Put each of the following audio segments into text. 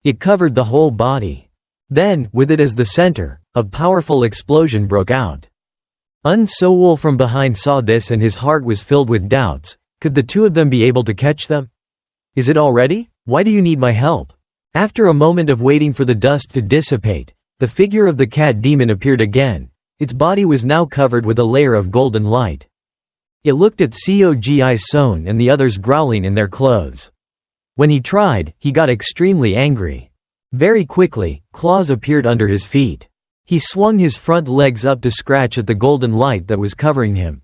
It covered the whole body. Then, with it as the center, a powerful explosion broke out. Woon Sowol from behind saw this and his heart was filled with doubts. Could the two of them be able to catch them? Is it already? Why do you need my help? After a moment of waiting for the dust to dissipate, the figure of the cat demon appeared again. Its body was now covered with a layer of golden light. It looked at Cogi Son and the others growling in their clothes. When he tried, he got extremely angry. Very quickly, claws appeared under his feet. He swung his front legs up to scratch at the golden light that was covering him.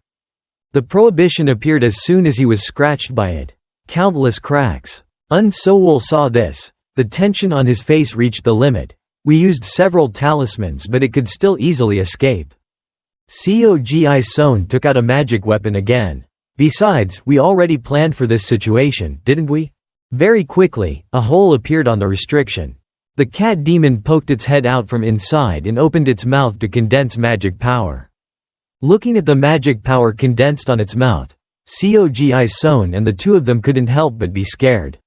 The prohibition appeared as soon as he was scratched by it. Countless cracks. Woon Sowol saw this. The tension on his face reached the limit. We used several talismans but it could still easily escape. Cogi Son took out a magic weapon again. Besides, we already planned for this situation, didn't we? Very quickly, a hole appeared on the restriction. The cat demon poked its head out from inside and opened its mouth to condense magic power. Looking at the magic power condensed on its mouth, Cogi Son and the two of them couldn't help but be scared.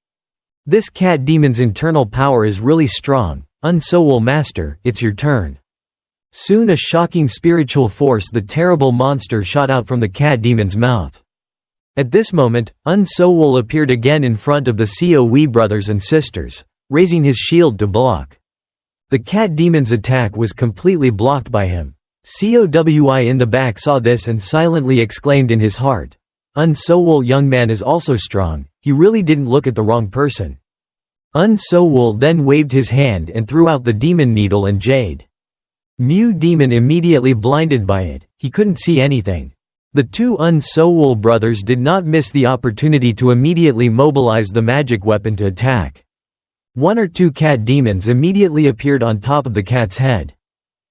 This cat demon's internal power is really strong. Woon Sowol master, it's your turn. Soon a shocking spiritual force, the terrible monster, shot out from the cat demon's mouth. At this moment, Woon Sowol appeared again in front of the Coe brothers and sisters, raising his shield to block. The cat demon's attack was completely blocked by him. Cowi in the back saw this and silently exclaimed in his heart, Woon Sowol young man is also strong, he really didn't look at the wrong person. Woon Sowol then waved his hand and threw out the demon needle and jade. Mu demon immediately blinded by it, he couldn't see anything. The two Woon Sowol brothers did not miss the opportunity to immediately mobilize the magic weapon to attack. One or two cat demons immediately appeared on top of the cat's head.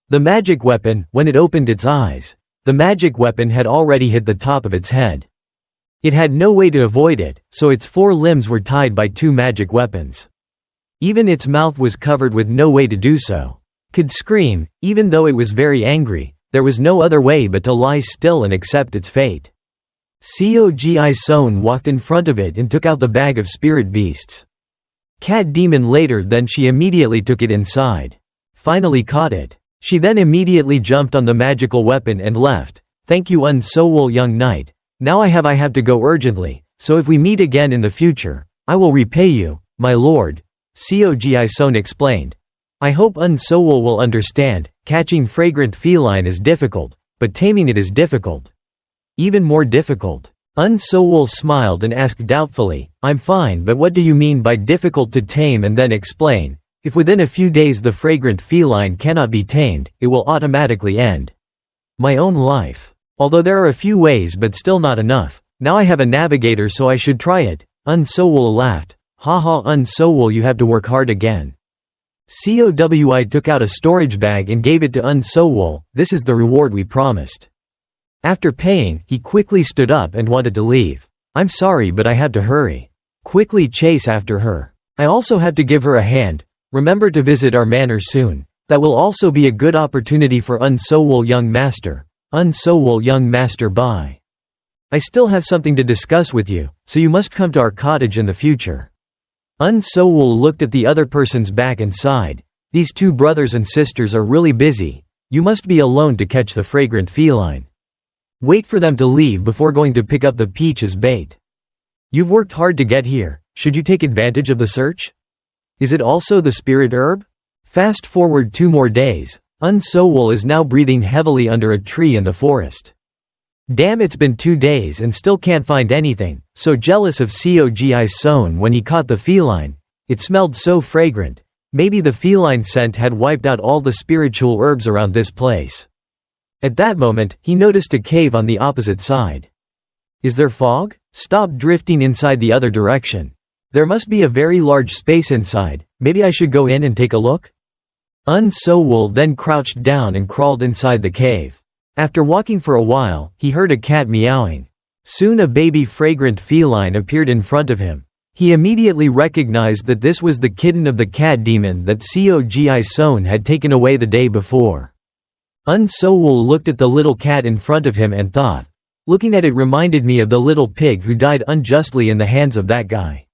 The magic weapon, when it opened its eyes, the magic weapon had already hit the top of its head. It had no way to avoid it, so its four limbs were tied by two magic weapons. Even its mouth was covered with no way to do so. Could scream, even though it was very angry, there was no other way but to lie still and accept its fate. Cogi Son walked in front of it and took out the bag of spirit beasts. Cat demon later then she immediately took it inside. Finally caught it. She then immediately jumped on the magical weapon and left. Thank you Woon Sowol young knight. Now I have to go urgently, so if we meet again in the future, I will repay you, my lord, Cogi Son explained. I hope Woon Sowol will understand, catching fragrant feline is difficult, but taming it is difficult. Even more difficult. Woon Sowol smiled and asked doubtfully, I'm fine but what do you mean by difficult to tame, and then explain. If within a few days the fragrant feline cannot be tamed, it will automatically end my own life. Although there are a few ways but still not enough. Now I have a navigator so I should try it. Woon Sowol laughed. Haha Woon Sowol you have to work hard again. Cowi took out a storage bag and gave it to Woon Sowol. This is the reward we promised. After paying, he quickly stood up and wanted to leave. I'm sorry but I have to hurry. Quickly chase after her. I also have to give her a hand. Remember to visit our manor soon. That will also be a good opportunity for Woon Sowol young master. Woon Sowol young master bye. I still have something to discuss with you, so you must come to our cottage in the future. Woon Sowol looked at the other person's back and sighed. These two brothers and sisters are really busy. You must be alone to catch the fragrant feline. Wait for them to leave before going to pick up the peach as bait. You've worked hard to get here, should you take advantage of the search? Is it also the spirit herb? Fast forward 2 more days. Woon Sowol is now breathing heavily under a tree in the forest. Damn, it's been 2 days and still can't find anything, so jealous of Cogi Son when he caught the feline. It smelled so fragrant. Maybe the feline scent had wiped out all the spiritual herbs around this place. At that moment, he noticed a cave on the opposite side. Is there fog? Stop drifting inside the other direction. There must be a very large space inside, maybe I should go in and take a look? Woon Sowol then crouched down and crawled inside the cave. After walking for a while, he heard a cat meowing. Soon a baby fragrant feline appeared in front of him. He immediately recognized that this was the kitten of the cat demon that Cogi Son had taken away the day before. Woon Sowol looked at the little cat in front of him and thought, looking at it reminded me of the little pig who died unjustly in the hands of that guy.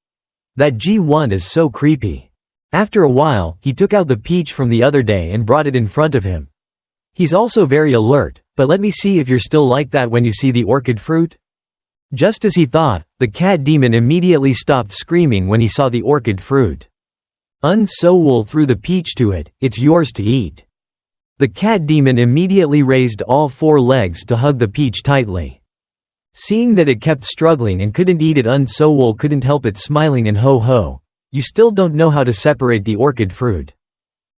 That G1 is so creepy. After a while, he took out the peach from the other day and brought it in front of him. He's also very alert, but let me see if you're still like that when you see the orchid fruit. Just as he thought, the cat demon immediately stopped screaming when he saw the orchid fruit. Woon Sowol threw the peach to it. It's yours to eat. The cat demon immediately raised all 4 legs to hug the peach tightly. Seeing that it kept struggling and couldn't eat it, Woon Sowol couldn't help it smiling and ho ho. You still don't know how to separate the orchid fruit.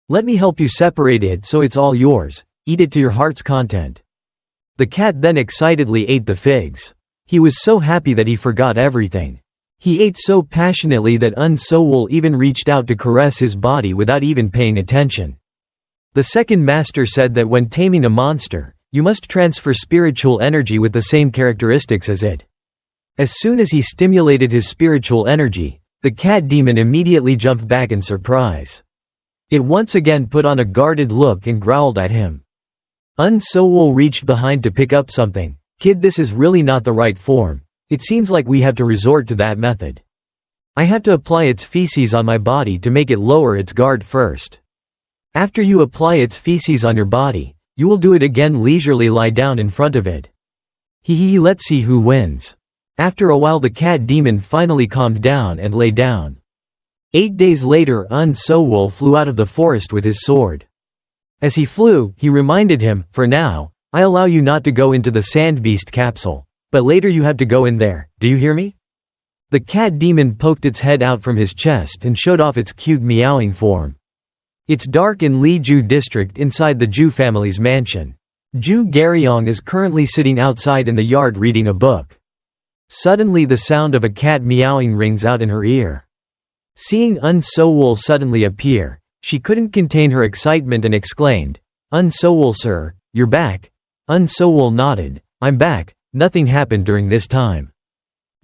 Let me help you separate it so it's all yours. Eat it to your heart's content. The cat then excitedly ate the figs. He was so happy that he forgot everything. He ate so passionately that Woon Sowol even reached out to caress his body without even paying attention. The second master said that when taming a monster, you must transfer spiritual energy with the same characteristics as it. As soon as he stimulated his spiritual energy, the cat demon immediately jumped back in surprise. It once again put on a guarded look and growled at him. Woon Sowol reached behind to pick up something. Kid, this is really not the right form. It seems like we have to resort to that method. I have to apply its feces on my body to make it lower its guard first. After you apply its feces on your body, you will do it again. Leisurely lie down in front of it. Hee, let's see who wins. After a while the cat demon finally calmed down and lay down. 8 days later, Woon Sowol flew out of the forest with his sword. As he flew, he reminded him, for now, I allow you not to go into the sand beast capsule. But later you have to go in there, do you hear me? The cat demon poked its head out from his chest and showed off its cute meowing form. It's dark in Leju district inside the Ju family's mansion. Ju Garyong is currently sitting outside in the yard reading a book. Suddenly the sound of a cat meowing rings out in her ear. Seeing Woon Sowol suddenly appear, she couldn't contain her excitement and exclaimed, Woon Sowol sir, you're back. Woon Sowol nodded. I'm back, nothing happened during this time.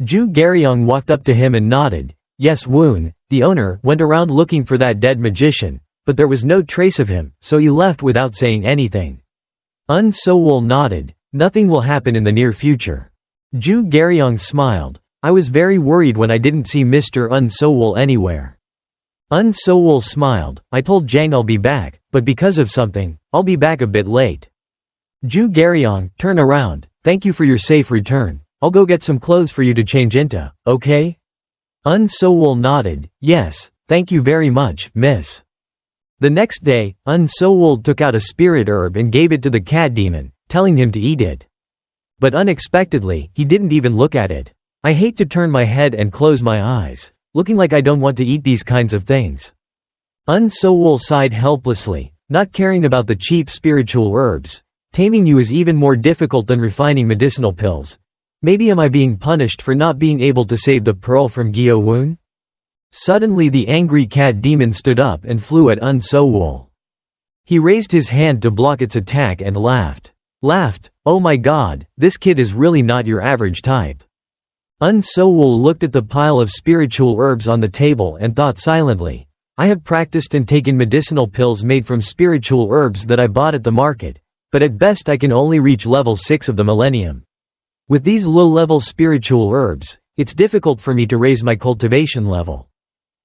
Ju Garyong walked up to him and nodded. Yes, Woon, the owner, went around looking for that dead magician, but there was no trace of him, so he left without saying anything. Woon Sowol nodded. Nothing will happen in the near future. Ju Garyong smiled. I was very worried when I didn't see Mr. Woon Sowol anywhere. Woon Sowol smiled. I told Jang I'll be back, but because of something, I'll be back a bit late. Ju Garyong, turn around. Thank you for your safe return. I'll go get some clothes for you to change into, okay? Woon Sowol nodded. Yes, thank you very much, miss. The next day, Woon Sowol took out a spirit herb and gave it to the cat demon, telling him to eat it. But unexpectedly, he didn't even look at it. I hate to turn my head and close my eyes, looking like I don't want to eat these kinds of things. Woon Sowol sighed helplessly, not caring about the cheap spiritual herbs. Taming you is even more difficult than refining medicinal pills. Maybe am I being punished for not being able to save the pearl from Gyo Woon? Suddenly the angry cat demon stood up and flew at Woon Sowol. He raised his hand to block its attack and laughed. Oh my god, this kid is really not your average type. Woon Sowol looked at the pile of spiritual herbs on the table and thought silently. I have practiced and taken medicinal pills made from spiritual herbs that I bought at the market, but at best I can only reach level 6 of the Millennium. With these low-level spiritual herbs, it's difficult for me to raise my cultivation level.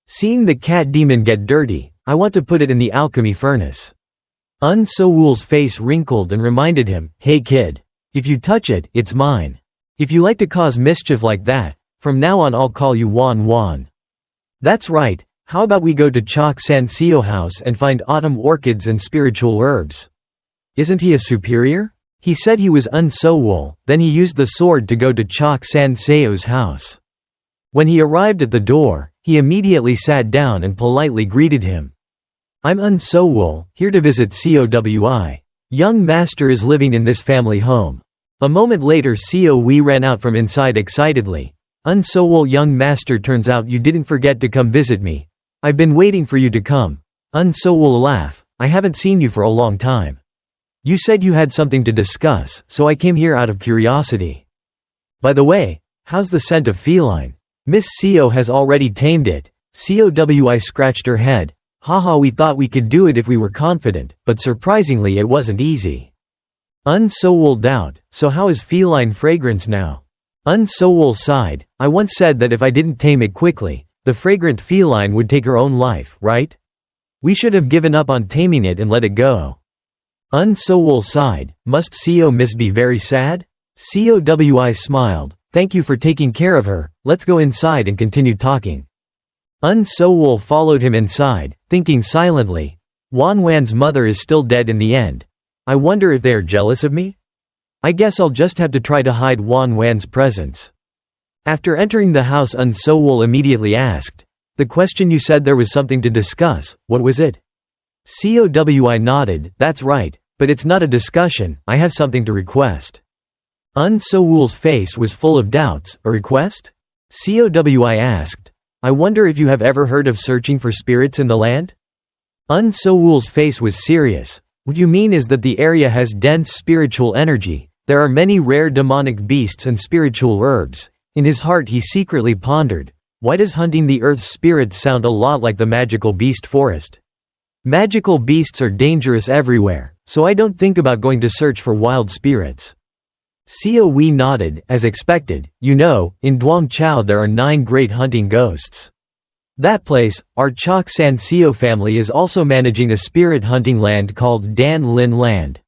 Seeing the cat demon get dirty, I want to put it in the alchemy furnace. Woon Sowol's face wrinkled and reminded him, hey kid. If you touch it, it's mine. If you like to cause mischief like that, from now on I'll call you Wan Wan. That's right, how about we go to Chok San Seo house and find autumn orchids and spiritual herbs? Isn't he a superior? He said he was Woon Sowol, then he used the sword to go to Chok San Seo's house. When he arrived at the door, he immediately sat down and politely greeted him. I'm Woon Sowol, here to visit COWI. Young master is living in this family home. A moment later COW ran out from inside excitedly. Woon Sowol, young master, turns out you didn't forget to come visit me. I've been waiting for you to come. Woon Sowol laughed. I haven't seen you for a long time. You said you had something to discuss, so I came here out of curiosity. By the way, how's the scent of feline? Miss CO has already tamed it. COWI scratched her head. Haha, we thought we could do it if we were confident, but surprisingly it wasn't easy. Woon Sowol doubt, so how is feline fragrance now? Woon Sowol sighed. I once said that if I didn't tame it quickly, the fragrant feline would take her own life, right? We should have given up on taming it and let it go. Un Sowol sighed, must Co Miss be very sad? Cowi smiled, thank you for taking care of her, let's go inside and continue talking. Un Sowol followed him inside, thinking silently, Wanwan's mother is still dead in the end. I wonder if they are jealous of me? I guess I'll just have to try to hide Wanwan's presence. After entering the house, Un Sowol immediately asked, the question you said there was something to discuss, what was it? Cowi nodded, that's right, but it's not a discussion, I have something to request. Un Sowol's face was full of doubts, a request? Cowi asked, I wonder if you have ever heard of searching for spirits in the land? Un Sowol's face was serious. What you mean is that the area has dense spiritual energy, there are many rare demonic beasts and spiritual herbs. In his heart he secretly pondered, why does hunting the earth's spirits sound a lot like the magical beast forest? Magical beasts are dangerous everywhere, so I don't think about going to search for wild spirits. Cowi nodded, as expected, you know, in Duong Chao there are 9 great hunting ghosts. That place, our Chok San Seo family is also managing a spirit hunting land called Dan Lin Land.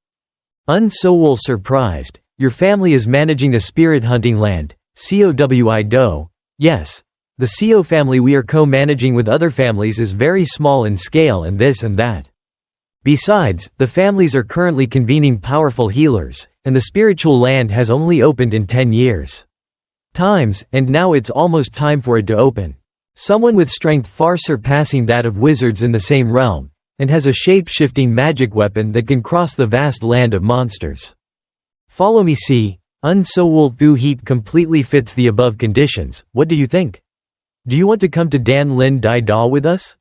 Un Sowol surprised, your family is managing a spirit hunting land, Cowi do, yes. The Seo family we are co-managing with other families is very small in scale and this and that. Besides, the families are currently convening powerful healers, and the spiritual land has only opened in 10 years. And now it's almost time for it to open. Someone with strength far surpassing that of wizards in the same realm, and has a shape-shifting magic weapon that can cross the vast land of monsters. Follow me. See, Un Sowol Fu Heat completely fits the above conditions, what do you think? Do you want to come to Dan Lin Dai Da with us?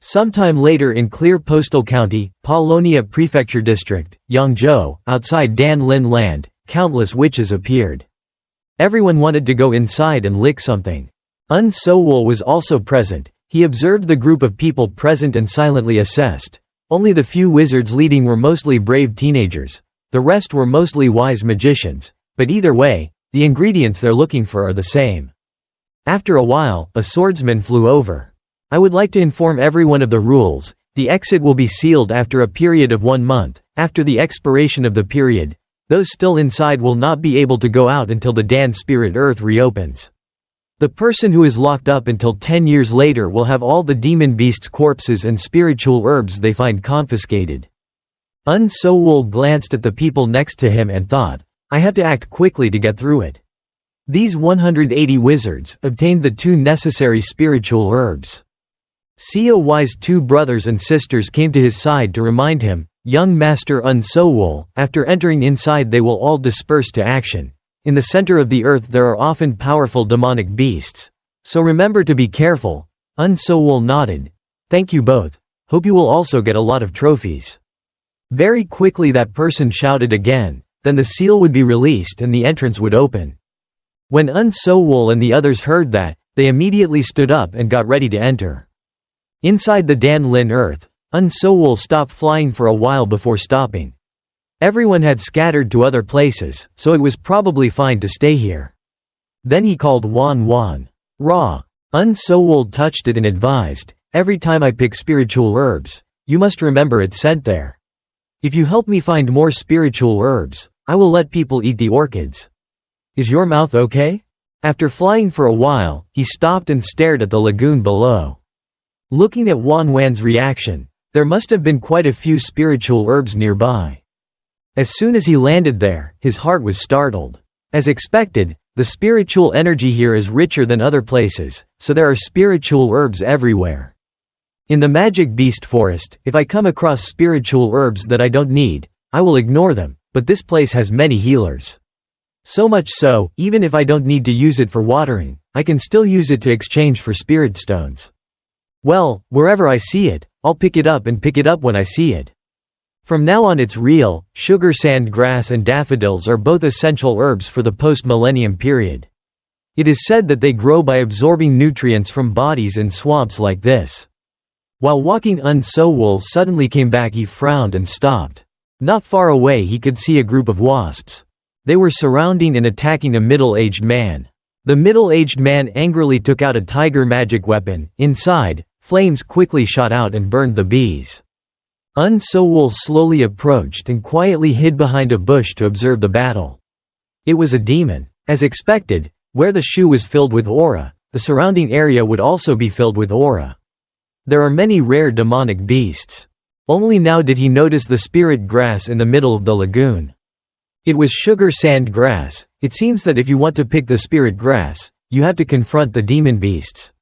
Sometime later in Clear Postal County, Paolonia Prefecture District, Yangzhou, outside Dan Lin Land, countless witches appeared. Everyone wanted to go inside and lick something. Un Sowol was also present. He observed the group of people present and silently assessed. Only the few wizards leading were mostly brave teenagers. The rest were mostly wise magicians. But either way, the ingredients they're looking for are the same. After a while, a swordsman flew over. I would like to inform everyone of the rules. The exit will be sealed after a period of 1 month. After the expiration of the period, those still inside will not be able to go out until the Dan Spirit Earth reopens. The person who is locked up until 10 years later will have all the demon beasts' corpses and spiritual herbs they find confiscated. Un Sowol glanced at the people next to him and thought, I have to act quickly to get through it. These 180 wizards obtained the 2 necessary spiritual herbs. Cowi's 2 brothers and sisters came to his side to remind him, young Master Un Sowol, after entering inside they will all disperse to action. In the center of the earth there are often powerful demonic beasts. So remember to be careful. Un Sowol nodded. Thank you both. Hope you will also get a lot of trophies. Very quickly that person shouted again, then the seal would be released and the entrance would open. When Un Sowol and the others heard that, they immediately stood up and got ready to enter. Inside the Dan Lin Earth, Un Sowol stopped flying for a while before stopping. Everyone had scattered to other places, so it was probably fine to stay here. Then he called Wan. Ra. Un Sowol touched it and advised, every time I pick spiritual herbs, you must remember it's sent there. If you help me find more spiritual herbs, I will let people eat the orchids. Is your mouth okay? After flying for a while, he stopped and stared at the lagoon below. Looking at Wanwan's reaction, there must have been quite a few spiritual herbs nearby. As soon as he landed there, his heart was startled. As expected, the spiritual energy here is richer than other places, so there are spiritual herbs everywhere. In the magic beast forest, if I come across spiritual herbs that I don't need, I will ignore them, but this place has many healers. So much so, even if I don't need to use it for watering, I can still use it to exchange for spirit stones. Well, wherever I see it, I'll pick it up and pick it up when I see it. From now on it's real. Sugar sand grass and daffodils are both essential herbs for the post-millennium period. It is said that they grow by absorbing nutrients from bodies in swamps like this. While walking, Un Sowol suddenly came back. He frowned and stopped. Not far away he could see a group of wasps. They were surrounding and attacking a middle-aged man. The middle-aged man angrily took out a tiger magic weapon. Inside, flames quickly shot out and burned the bees. Woon Sowol slowly approached and quietly hid behind a bush to observe the battle. It was a demon. As expected, where the shoe was filled with aura, the surrounding area would also be filled with aura. There are many rare demonic beasts. Only now did he notice the spirit grass in the middle of the lagoon. It was sugar sand grass. It seems that if you want to pick the spirit grass, you have to confront the demon beasts.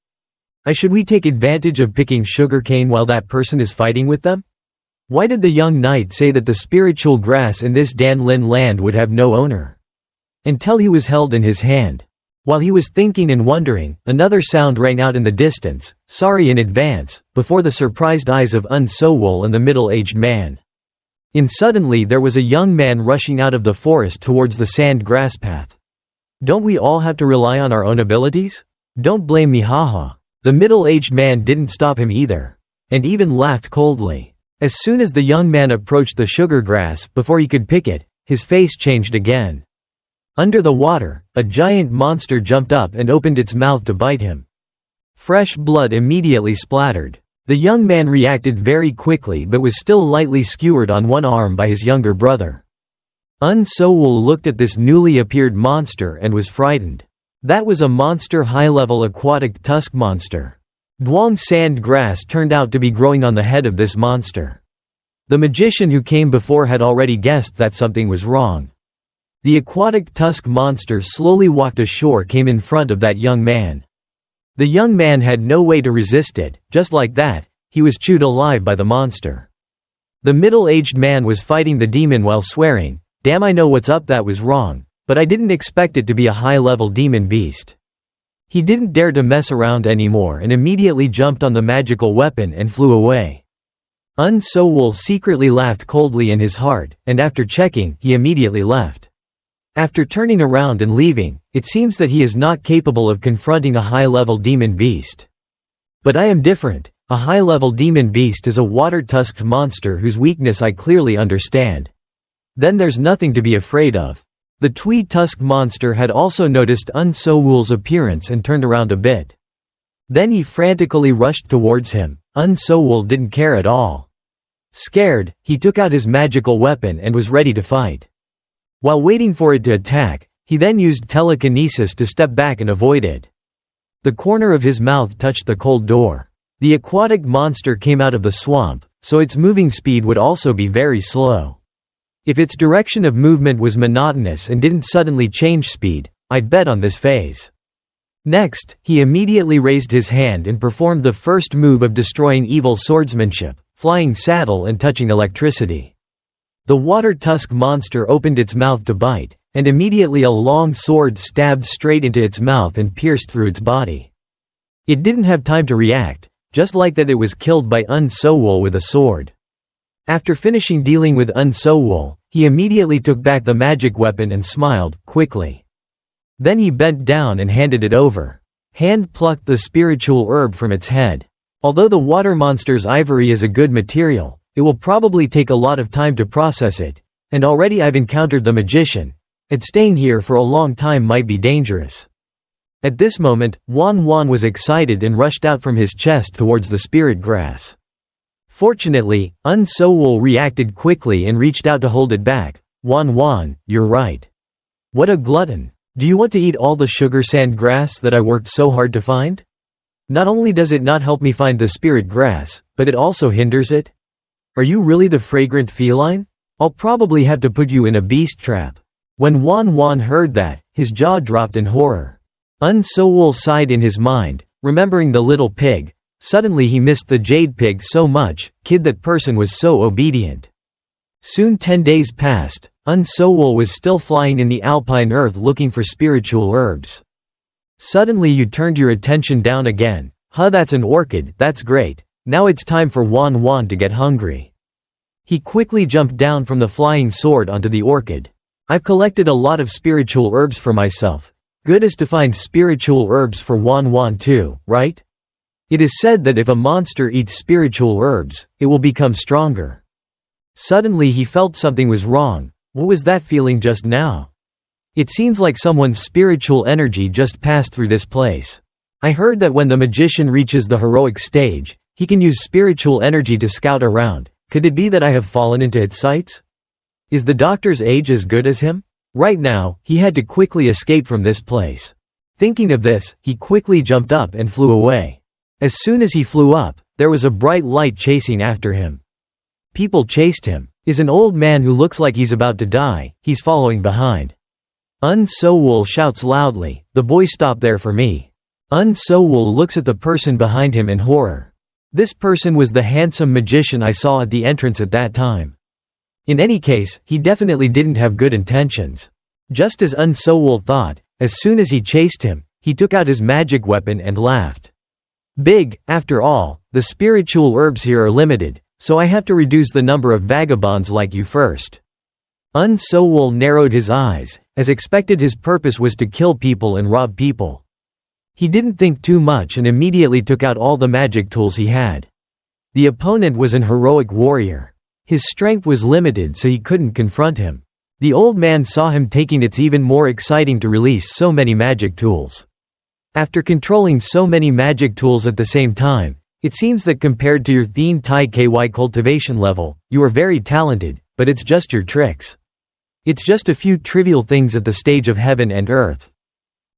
Should we take advantage of picking sugarcane while that person is fighting with them? Why did the young knight say that the spiritual grass in this Danlin land would have no owner? Until he was held in his hand. While he was thinking and wondering, another sound rang out in the distance, sorry in advance, before the surprised eyes of Woon Sowol and the middle-aged man. Suddenly there was a young man rushing out of the forest towards the sand grass path. Don't we all have to rely on our own abilities? Don't blame me, haha. The middle-aged man didn't stop him either. And even laughed coldly. As soon as the young man approached the sugar grass, before he could pick it, his face changed again. Under the water, a giant monster jumped up and opened its mouth to bite him. Fresh blood immediately splattered. The young man reacted very quickly but was still lightly skewered on one arm by his younger brother. Woon Sowol looked at this newly appeared monster and was frightened. That was a monster high-level aquatic tusk monster. Duong sand grass turned out to be growing on the head of this monster. The magician who came before had already guessed that something was wrong. The aquatic tusk monster slowly walked ashore, came in front of that young man. The young man had no way to resist it. Just like that, he was chewed alive by the monster. The middle-aged man was fighting the demon while swearing, "Damn, I know what's up, that was wrong, but I didn't expect it to be a high-level demon beast." He didn't dare to mess around anymore and immediately jumped on the magical weapon and flew away. Woon Sowol secretly laughed coldly in his heart, and after checking, he immediately left. After turning around and leaving, it seems that he is not capable of confronting a high-level demon beast. But I am different. A high-level demon beast is a water-tusked monster whose weakness I clearly understand. Then there's nothing to be afraid of. The tweed-tusked monster had also noticed Woon Sowol's appearance and turned around a bit. Then he frantically rushed towards him. Woon Sowol didn't care at all. Scared, he took out his magical weapon and was ready to fight. While waiting for it to attack, he then used telekinesis to step back and avoid it. The corner of his mouth touched the cold door. The aquatic monster came out of the swamp, so its moving speed would also be very slow. If its direction of movement was monotonous and didn't suddenly change speed, I'd bet on this phase. Next, he immediately raised his hand and performed the first move of destroying evil swordsmanship, flying saddle and touching electricity. The water tusk monster opened its mouth to bite, and immediately a long sword stabbed straight into its mouth and pierced through its body. It didn't have time to react. Just like that, it was killed by Woon Sowol with a sword. After finishing dealing with Woon Sowol, he immediately took back the magic weapon and smiled, quickly. Then he bent down and handed it over. Hand plucked the spiritual herb from its head. Although the water monster's ivory is a good material, it will probably take a lot of time to process it, and already I've encountered the magician, and staying here for a long time might be dangerous. At this moment, Wan was excited and rushed out from his chest towards the spirit grass. Fortunately, Woon Sowol reacted quickly and reached out to hold it back. Wan, you're right. What a glutton. Do you want to eat all the sugar sand grass that I worked so hard to find? Not only does it not help me find the spirit grass, but it also hinders it. Are you really the fragrant feline? I'll probably have to put you in a beast trap. When Wan heard that, his jaw dropped in horror. Woon Sowol sighed in his mind, remembering the little pig. Suddenly he missed the jade pig so much. That person was so obedient. Soon 10 days passed. Woon Sowol was still flying in the alpine earth looking for spiritual herbs. Suddenly you turned your attention down again. That's an orchid, that's great. Now it's time for Wan to get hungry. He quickly jumped down from the flying sword onto the orchid. I've collected a lot of spiritual herbs for myself. Good is to find spiritual herbs for Wan too, right? It is said that if a monster eats spiritual herbs, it will become stronger. Suddenly he felt something was wrong. What was that feeling just now? It seems like someone's spiritual energy just passed through this place. I heard that when the magician reaches the heroic stage, he can use spiritual energy to scout around. Could it be that I have fallen into its sights? Is the doctor's age as good as him? Right now, he had to quickly escape from this place. Thinking of this, he quickly jumped up and flew away. As soon as he flew up, there was a bright light chasing after him. People chased him. Is an old man who looks like he's about to die, he's following behind. Woon Sowol shouts loudly, "The boy stop there for me." Woon Sowol looks at the person behind him in horror. This person was the handsome magician I saw at the entrance at that time. In any case, he definitely didn't have good intentions. Just as Woon Sowol thought, as soon as he chased him, he took out his magic weapon and laughed. Big, after all, the spiritual herbs here are limited, so I have to reduce the number of vagabonds like you first. Woon Sowol narrowed his eyes. As expected, his purpose was to kill people and rob people. He didn't think too much and immediately took out all the magic tools he had. The opponent was an heroic warrior. His strength was limited, so he couldn't confront him. The old man saw him taking it's even more exciting to release so many magic tools. After controlling so many magic tools at the same time, it seems that compared to your Thien Tai KY cultivation level, you are very talented, but it's just your tricks. It's just a few trivial things at the stage of heaven and earth.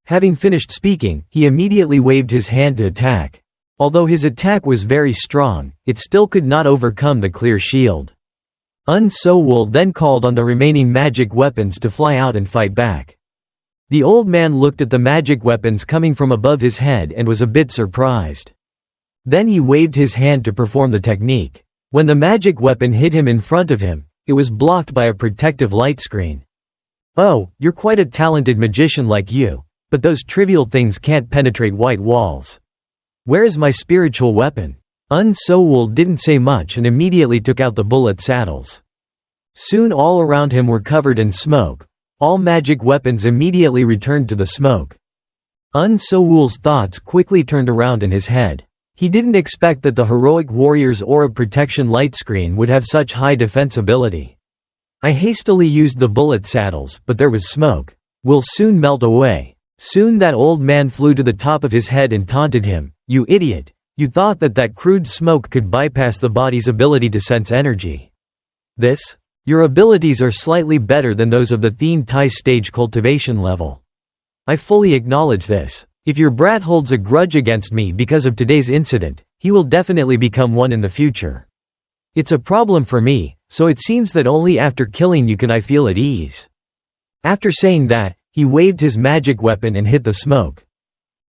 Having finished speaking, he immediately waved his hand to attack. Although his attack was very strong, it still could not overcome the clear shield. Woon Sowol then called on the remaining magic weapons to fly out and fight back. The old man looked at the magic weapons coming from above his head and was a bit surprised. Then he waved his hand to perform the technique. When the magic weapon hit him in front of him, it was blocked by a protective light screen. "Oh, you're quite a talented magician like you, but those trivial things can't penetrate white walls. Where is my spiritual weapon?" Woon Sowol didn't say much and immediately took out the bullet saddles. Soon all around him were covered in smoke. All magic weapons immediately returned to the smoke. Woon Sowol's thoughts quickly turned around in his head. He didn't expect that the heroic warrior's aura protection light screen would have such high defensibility. I hastily used the bullet saddles, but there was smoke. Will soon melt away. Soon that old man flew to the top of his head and taunted him, "You idiot! You thought that that crude smoke could bypass the body's ability to sense energy. Your abilities are slightly better than those of the Thien Tai stage cultivation level. I fully acknowledge this. If your brat holds a grudge against me because of today's incident, he will definitely become one in the future. It's a problem for me, so it seems that only after killing you can I feel at ease." After saying that, he waved his magic weapon and hit the smoke.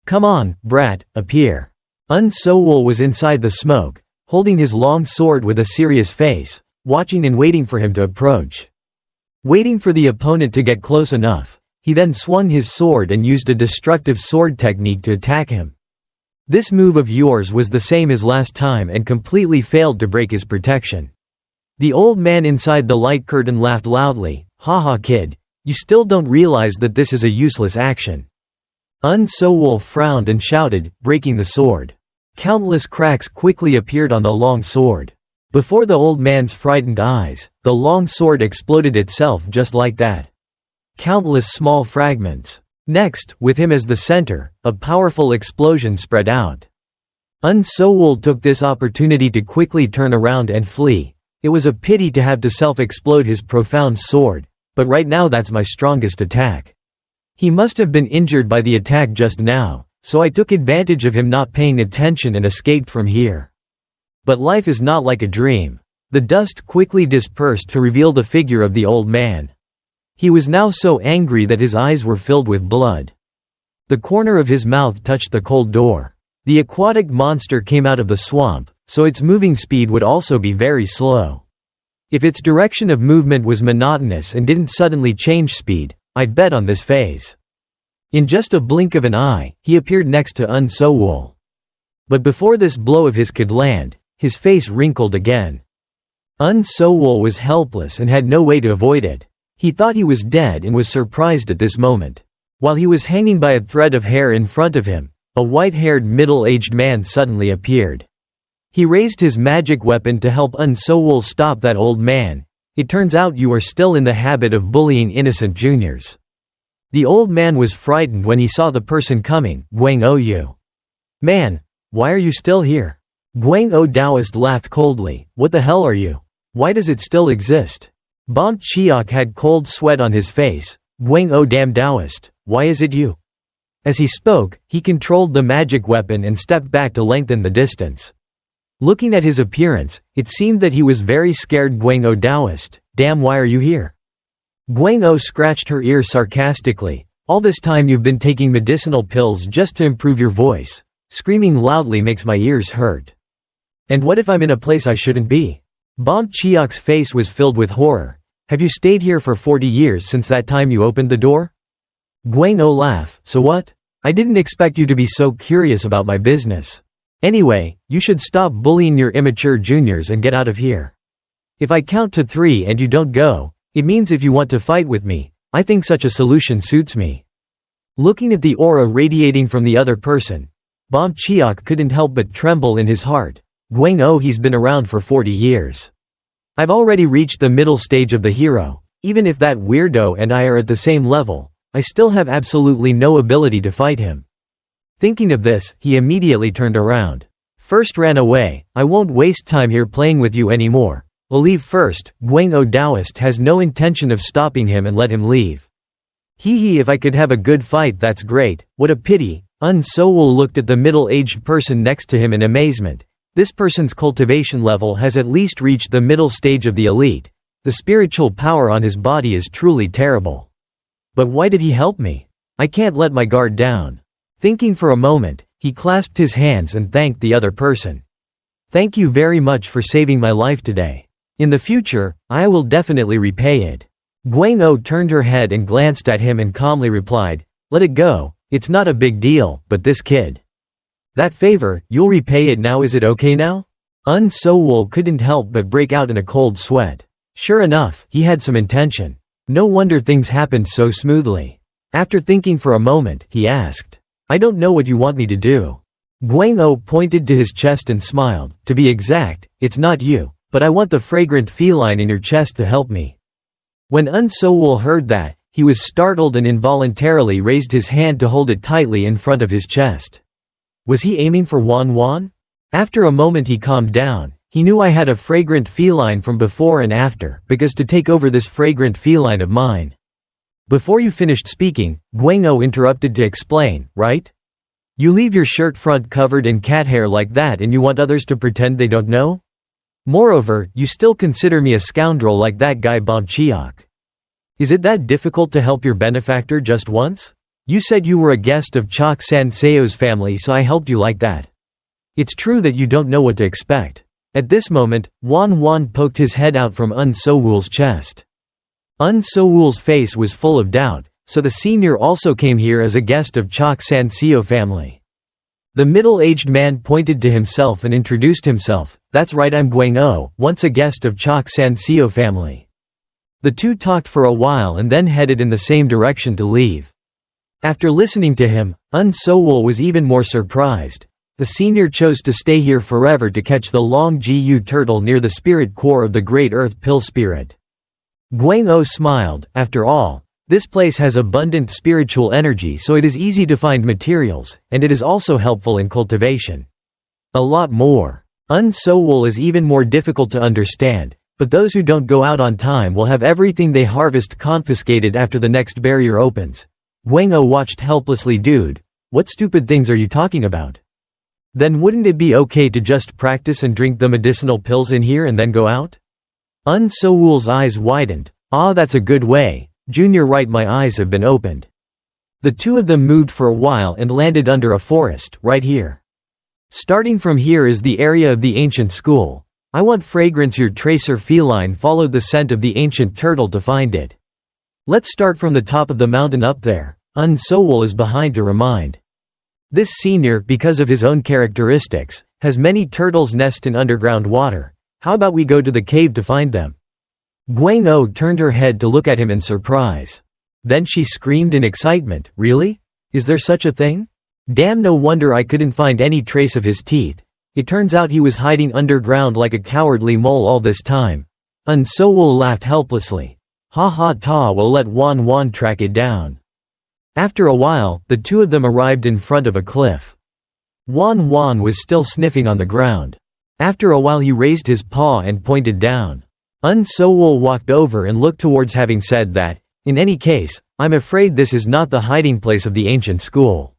"Come on, brat, appear." Woon Sowol was inside the smoke, holding his long sword with a serious face, watching and waiting for him to approach. Waiting for the opponent to get close enough, he then swung his sword and used a destructive sword technique to attack him. This move of yours was the same as last time and completely failed to break his protection. The old man inside the light curtain laughed loudly, "Haha kid, you still don't realize that this is a useless action." Woon Sowol frowned and shouted, breaking the sword. Countless cracks quickly appeared on the long sword. Before the old man's frightened eyes, the long sword exploded itself just like that. Countless small fragments. Next, with him as the center, a powerful explosion spread out. Woon Sowol took this opportunity to quickly turn around and flee. It was a pity to have to self-explode his profound sword, but right now that's my strongest attack. He must have been injured by the attack just now, so I took advantage of him not paying attention and escaped from here. But life is not like a dream. The dust quickly dispersed to reveal the figure of the old man. He was now so angry that his eyes were filled with blood. The corner of his mouth touched the cold door. The aquatic monster came out of the swamp, so its moving speed would also be very slow. If its direction of movement was monotonous and didn't suddenly change speed, I'd bet on this phase. In just a blink of an eye, he appeared next to Woon Sowol. But before this blow of his could land, his face wrinkled again. Woon Sowol was helpless and had no way to avoid it. He thought he was dead and was surprised at this moment. While he was hanging by a thread of hair in front of him, a white-haired middle-aged man suddenly appeared. He raised his magic weapon to help Woon Sowol stop that old man. "It turns out you are still in the habit of bullying innocent juniors. The old man was frightened when he saw the person coming. Guang O you. Man, why are you still here? Guang O Taoist laughed coldly. What the hell are you? Why does it still exist? Bom Chiok had cold sweat on his face. Guang O damn Taoist, why is it you? As he spoke, he controlled the magic weapon and stepped back to lengthen the distance. Looking at his appearance, it seemed that he was very scared. Guang O Taoist, damn, why are you here? Guang O scratched her ear sarcastically. All this time you've been taking medicinal pills just to improve your voice. Screaming loudly makes my ears hurt. And what if I'm in a place I shouldn't be? Bom Chiok's face was filled with horror. Have you stayed here for 40 years since that time you opened the door? Guang O laughed. So what? I didn't expect you to be so curious about my business. Anyway, you should stop bullying your immature juniors and get out of here. If I count to 3 and you don't go, it means if you want to fight with me, I think such a solution suits me. Looking at the aura radiating from the other person, Bom Chiok couldn't help but tremble in his heart. Guang O, he's been around for 40 years. I've already reached the middle stage of the hero. Even if that weirdo and I are at the same level, I still have absolutely no ability to fight him. Thinking of this, he immediately turned around. First ran away. I won't waste time here playing with you anymore. I'll leave first. Guang O Taoist has no intention of stopping him and let him leave. Hee, if I could have a good fight, that's great. What a pity. Woon Sowol looked at the middle-aged person next to him in amazement. This person's cultivation level has at least reached the middle stage of the elite. The spiritual power on his body is truly terrible. But why did he help me? I can't let my guard down. Thinking for a moment, he clasped his hands and thanked the other person. Thank you very much for saving my life today. In the future, I will definitely repay it. Guang O turned her head and glanced at him and calmly replied, let it go, it's not a big deal, but this kid. That favor, you'll repay it now, is it okay now? Woon Sowol couldn't help but break out in a cold sweat. Sure enough, he had some intention. No wonder things happened so smoothly. After thinking for a moment, he asked, I don't know what you want me to do. Guang O pointed to his chest and smiled. To be exact, it's not you, but I want the fragrant feline in your chest to help me. When Woon Sowol heard that, he was startled and involuntarily raised his hand to hold it tightly in front of his chest. Was he aiming for Wan? After a moment he calmed down. He knew I had a fragrant feline from before and after, because to take over this fragrant feline of mine. Before you finished speaking, Guang O interrupted to explain, right? You leave your shirt front covered in cat hair like that and you want others to pretend they don't know? Moreover, you still consider me a scoundrel like that guy Bom Chiok. Is it that difficult to help your benefactor just once? You said you were a guest of Chok Sanseo's family, so I helped you like that. It's true that you don't know what to expect. At this moment, Wan poked his head out from Woon Sowol's chest. Woon Sowol's face was full of doubt, so the senior also came here as a guest of Chok Sanseo family. The middle-aged man pointed to himself and introduced himself. That's right, I'm Guang O, once a guest of Chok Sanseo family. The two talked for a while and then headed in the same direction to leave. After listening to him, Woon Sowol was even more surprised. The senior chose to stay here forever to catch the long Gu turtle near the spirit core of the Great Earth Pill Spirit. Guang O smiled. After all, this place has abundant spiritual energy, so it is easy to find materials, and it is also helpful in cultivation. A lot more. Woon Sowol is even more difficult to understand, but those who don't go out on time will have everything they harvest confiscated after the next barrier opens. Guang O watched helplessly. Dude, what stupid things are you talking about? Then wouldn't it be okay to just practice and drink the medicinal pills in here and then go out? Woon Sowol's eyes widened. Ah, that's a good way. Junior, right, my eyes have been opened. The two of them moved for a while and landed under a forest, right here. Starting from here is the area of the ancient school. I want fragrance. Your tracer feline followed the scent of the ancient turtle to find it. Let's start from the top of the mountain up there. Woon Sowol is behind to remind. This senior, because of his own characteristics, has many turtles nest in underground water. How about we go to the cave to find them? Guang O turned her head to look at him in surprise. Then she screamed in excitement, really? Is there such a thing? Damn, no wonder I couldn't find any trace of his teeth. It turns out he was hiding underground like a cowardly mole all this time. Woon Sowol laughed helplessly. Ha ha ta, we'll let Wan track it down. After a while, the two of them arrived in front of a cliff. Wan was still sniffing on the ground. After a while he raised his paw and pointed down. Un Sowol walked over and looked towards, having said that, "In any case, I'm afraid this is not the hiding place of the ancient school."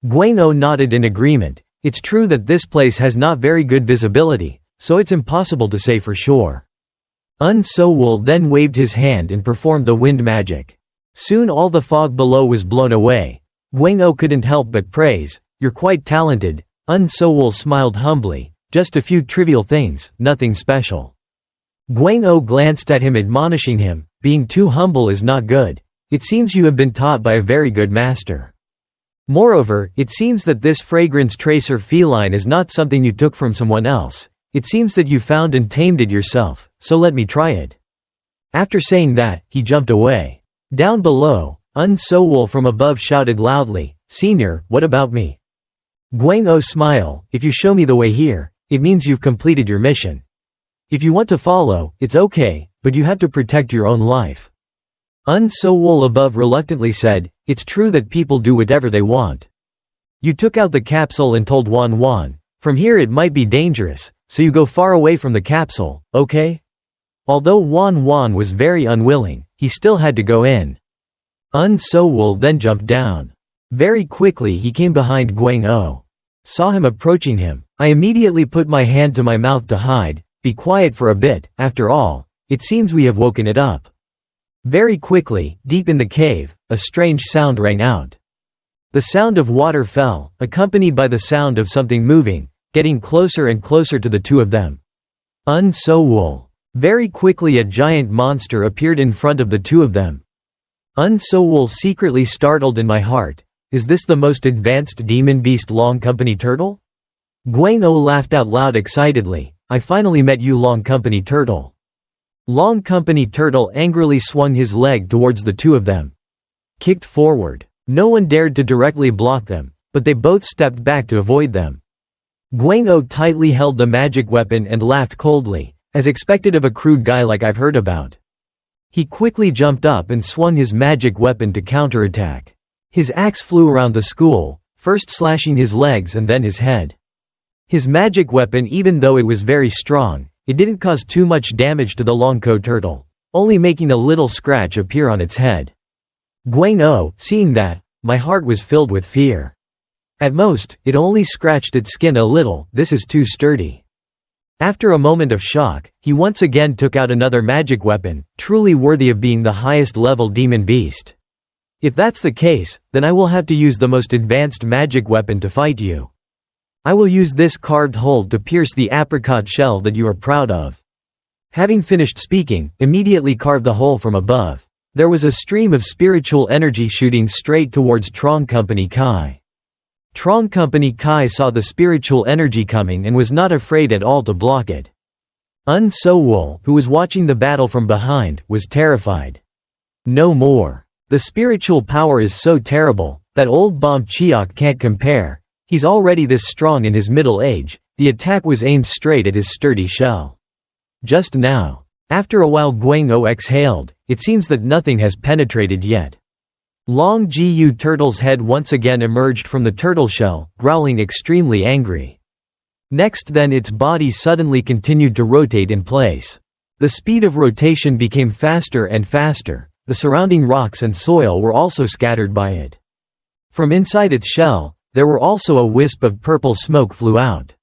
Guano nodded in agreement. It's true that this place has not very good visibility, so it's impossible to say for sure. Un Sowol then waved his hand and performed the wind magic. Soon all the fog below was blown away. Guano couldn't help but praise, "You're quite talented." Un Sowol smiled humbly, "Just a few trivial things, nothing special." Guano glanced at him, admonishing him, "Being too humble is not good. It seems you have been taught by a very good master. Moreover, it seems that this fragrance tracer feline is not something you took from someone else. It seems that you found and tamed it yourself, so let me try it." After saying that, he jumped away. Down below, Un Sowol from above shouted loudly, "Senior, what about me?" Guano smiled, "If you show me the way here, it means you've completed your mission. If you want to follow, it's okay, but you have to protect your own life." Un Sowol above reluctantly said, "It's true that people do whatever they want. You took out the capsule and told Wan, from here it might be dangerous, so you go far away from the capsule, okay?" Although Wan was very unwilling, he still had to go in. Un Sowol then jumped down. Very quickly he came behind Guano. Saw him approaching him. "I immediately put my hand to my mouth to hide. Be quiet for a bit, after all, it seems we have woken it up." Very quickly, deep in the cave, a strange sound rang out. The sound of water fell, accompanied by the sound of something moving, getting closer and closer to the two of them. Un Sowol. Very quickly a giant monster appeared in front of the two of them. Un Sowol secretly startled in my heart. "Is this the most advanced demon beast Long Company Turtle?" Guano laughed out loud excitedly. "I finally met you, Long Company Turtle." Long Company Turtle angrily swung his leg towards the two of them. Kicked forward. No one dared to directly block them, but they both stepped back to avoid them. Guano tightly held the magic weapon and laughed coldly, as expected of a crude guy like I've heard about. He quickly jumped up and swung his magic weapon to counterattack. His axe flew around the school, first slashing his legs and then his head. His magic weapon, even though it was very strong, it didn't cause too much damage to the Longco turtle, only making a little scratch appear on its head. Guano, seeing that, my heart was filled with fear. At most, it only scratched its skin a little. This is too sturdy. After a moment of shock, he once again took out another magic weapon, truly worthy of being the highest level demon beast. "If that's the case, then I will have to use the most advanced magic weapon to fight you. I will use this carved hole to pierce the apricot shell that you are proud of." Having finished speaking, immediately carved the hole from above. There was a stream of spiritual energy shooting straight towards Trong Company Kai. Trong Company Kai saw the spiritual energy coming and was not afraid at all to block it. Un Sowol, who was watching the battle from behind, was terrified. No more. The spiritual power is so terrible, that old Bom Cheok can't compare. He's already this strong in his middle age. The attack was aimed straight at his sturdy shell. Just now. After a while Guano exhaled. It seems that nothing has penetrated yet. Long Gu Turtle's head once again emerged from the turtle shell, growling extremely angry. Next then its body suddenly continued to rotate in place. The speed of rotation became faster and faster. The surrounding rocks and soil were also scattered by it. From inside its shell, there were also a wisp of purple smoke flew out.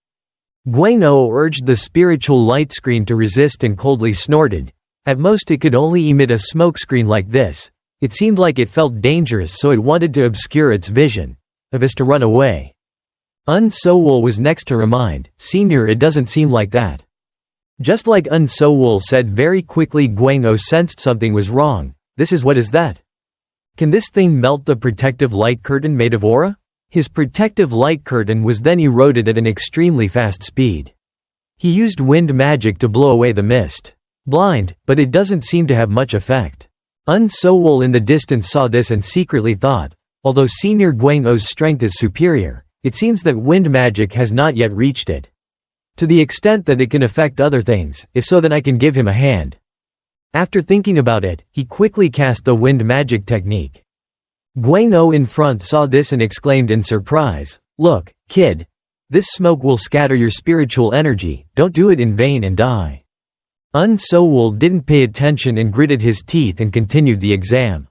Guano urged the spiritual light screen to resist and coldly snorted. At most it could only emit a smoke screen like this. It seemed like it felt dangerous, so it wanted to obscure its vision. Of us to run away. Un Sowol was next to remind, "Senior, it doesn't seem like that." Just like Un Sowol said, very quickly Guano sensed something was wrong. "This is what is that? Can this thing melt the protective light curtain made of aura?" His protective light curtain was then eroded at an extremely fast speed. He used wind magic to blow away the mist. Blind, but it doesn't seem to have much effect. Un Sowol in the distance saw this and secretly thought, although Senior Guano's strength is superior, it seems that wind magic has not yet reached it. To the extent that it can affect other things, if so then I can give him a hand. After thinking about it, he quickly cast the wind magic technique. Guano in front saw this and exclaimed in surprise, "Look, kid. This smoke will scatter your spiritual energy, don't do it in vain and die." Woon Sowol didn't pay attention and gritted his teeth and continued the exam.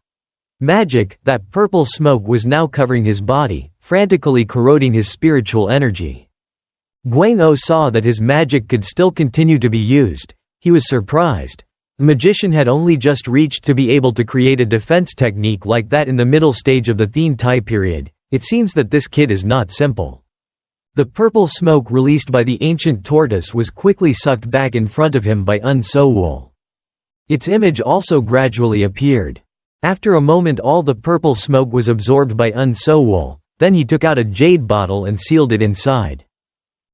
Magic, that purple smoke was now covering his body, frantically corroding his spiritual energy. Guano saw that his magic could still continue to be used. He was surprised. The magician had only just reached to be able to create a defense technique like that in the middle stage of the Thin Tai period. It seems that this kid is not simple. The purple smoke released by the ancient tortoise was quickly sucked back in front of him by Woon Sowol. Its image also gradually appeared. After a moment all the purple smoke was absorbed by Woon Sowol, then he took out a jade bottle and sealed it inside.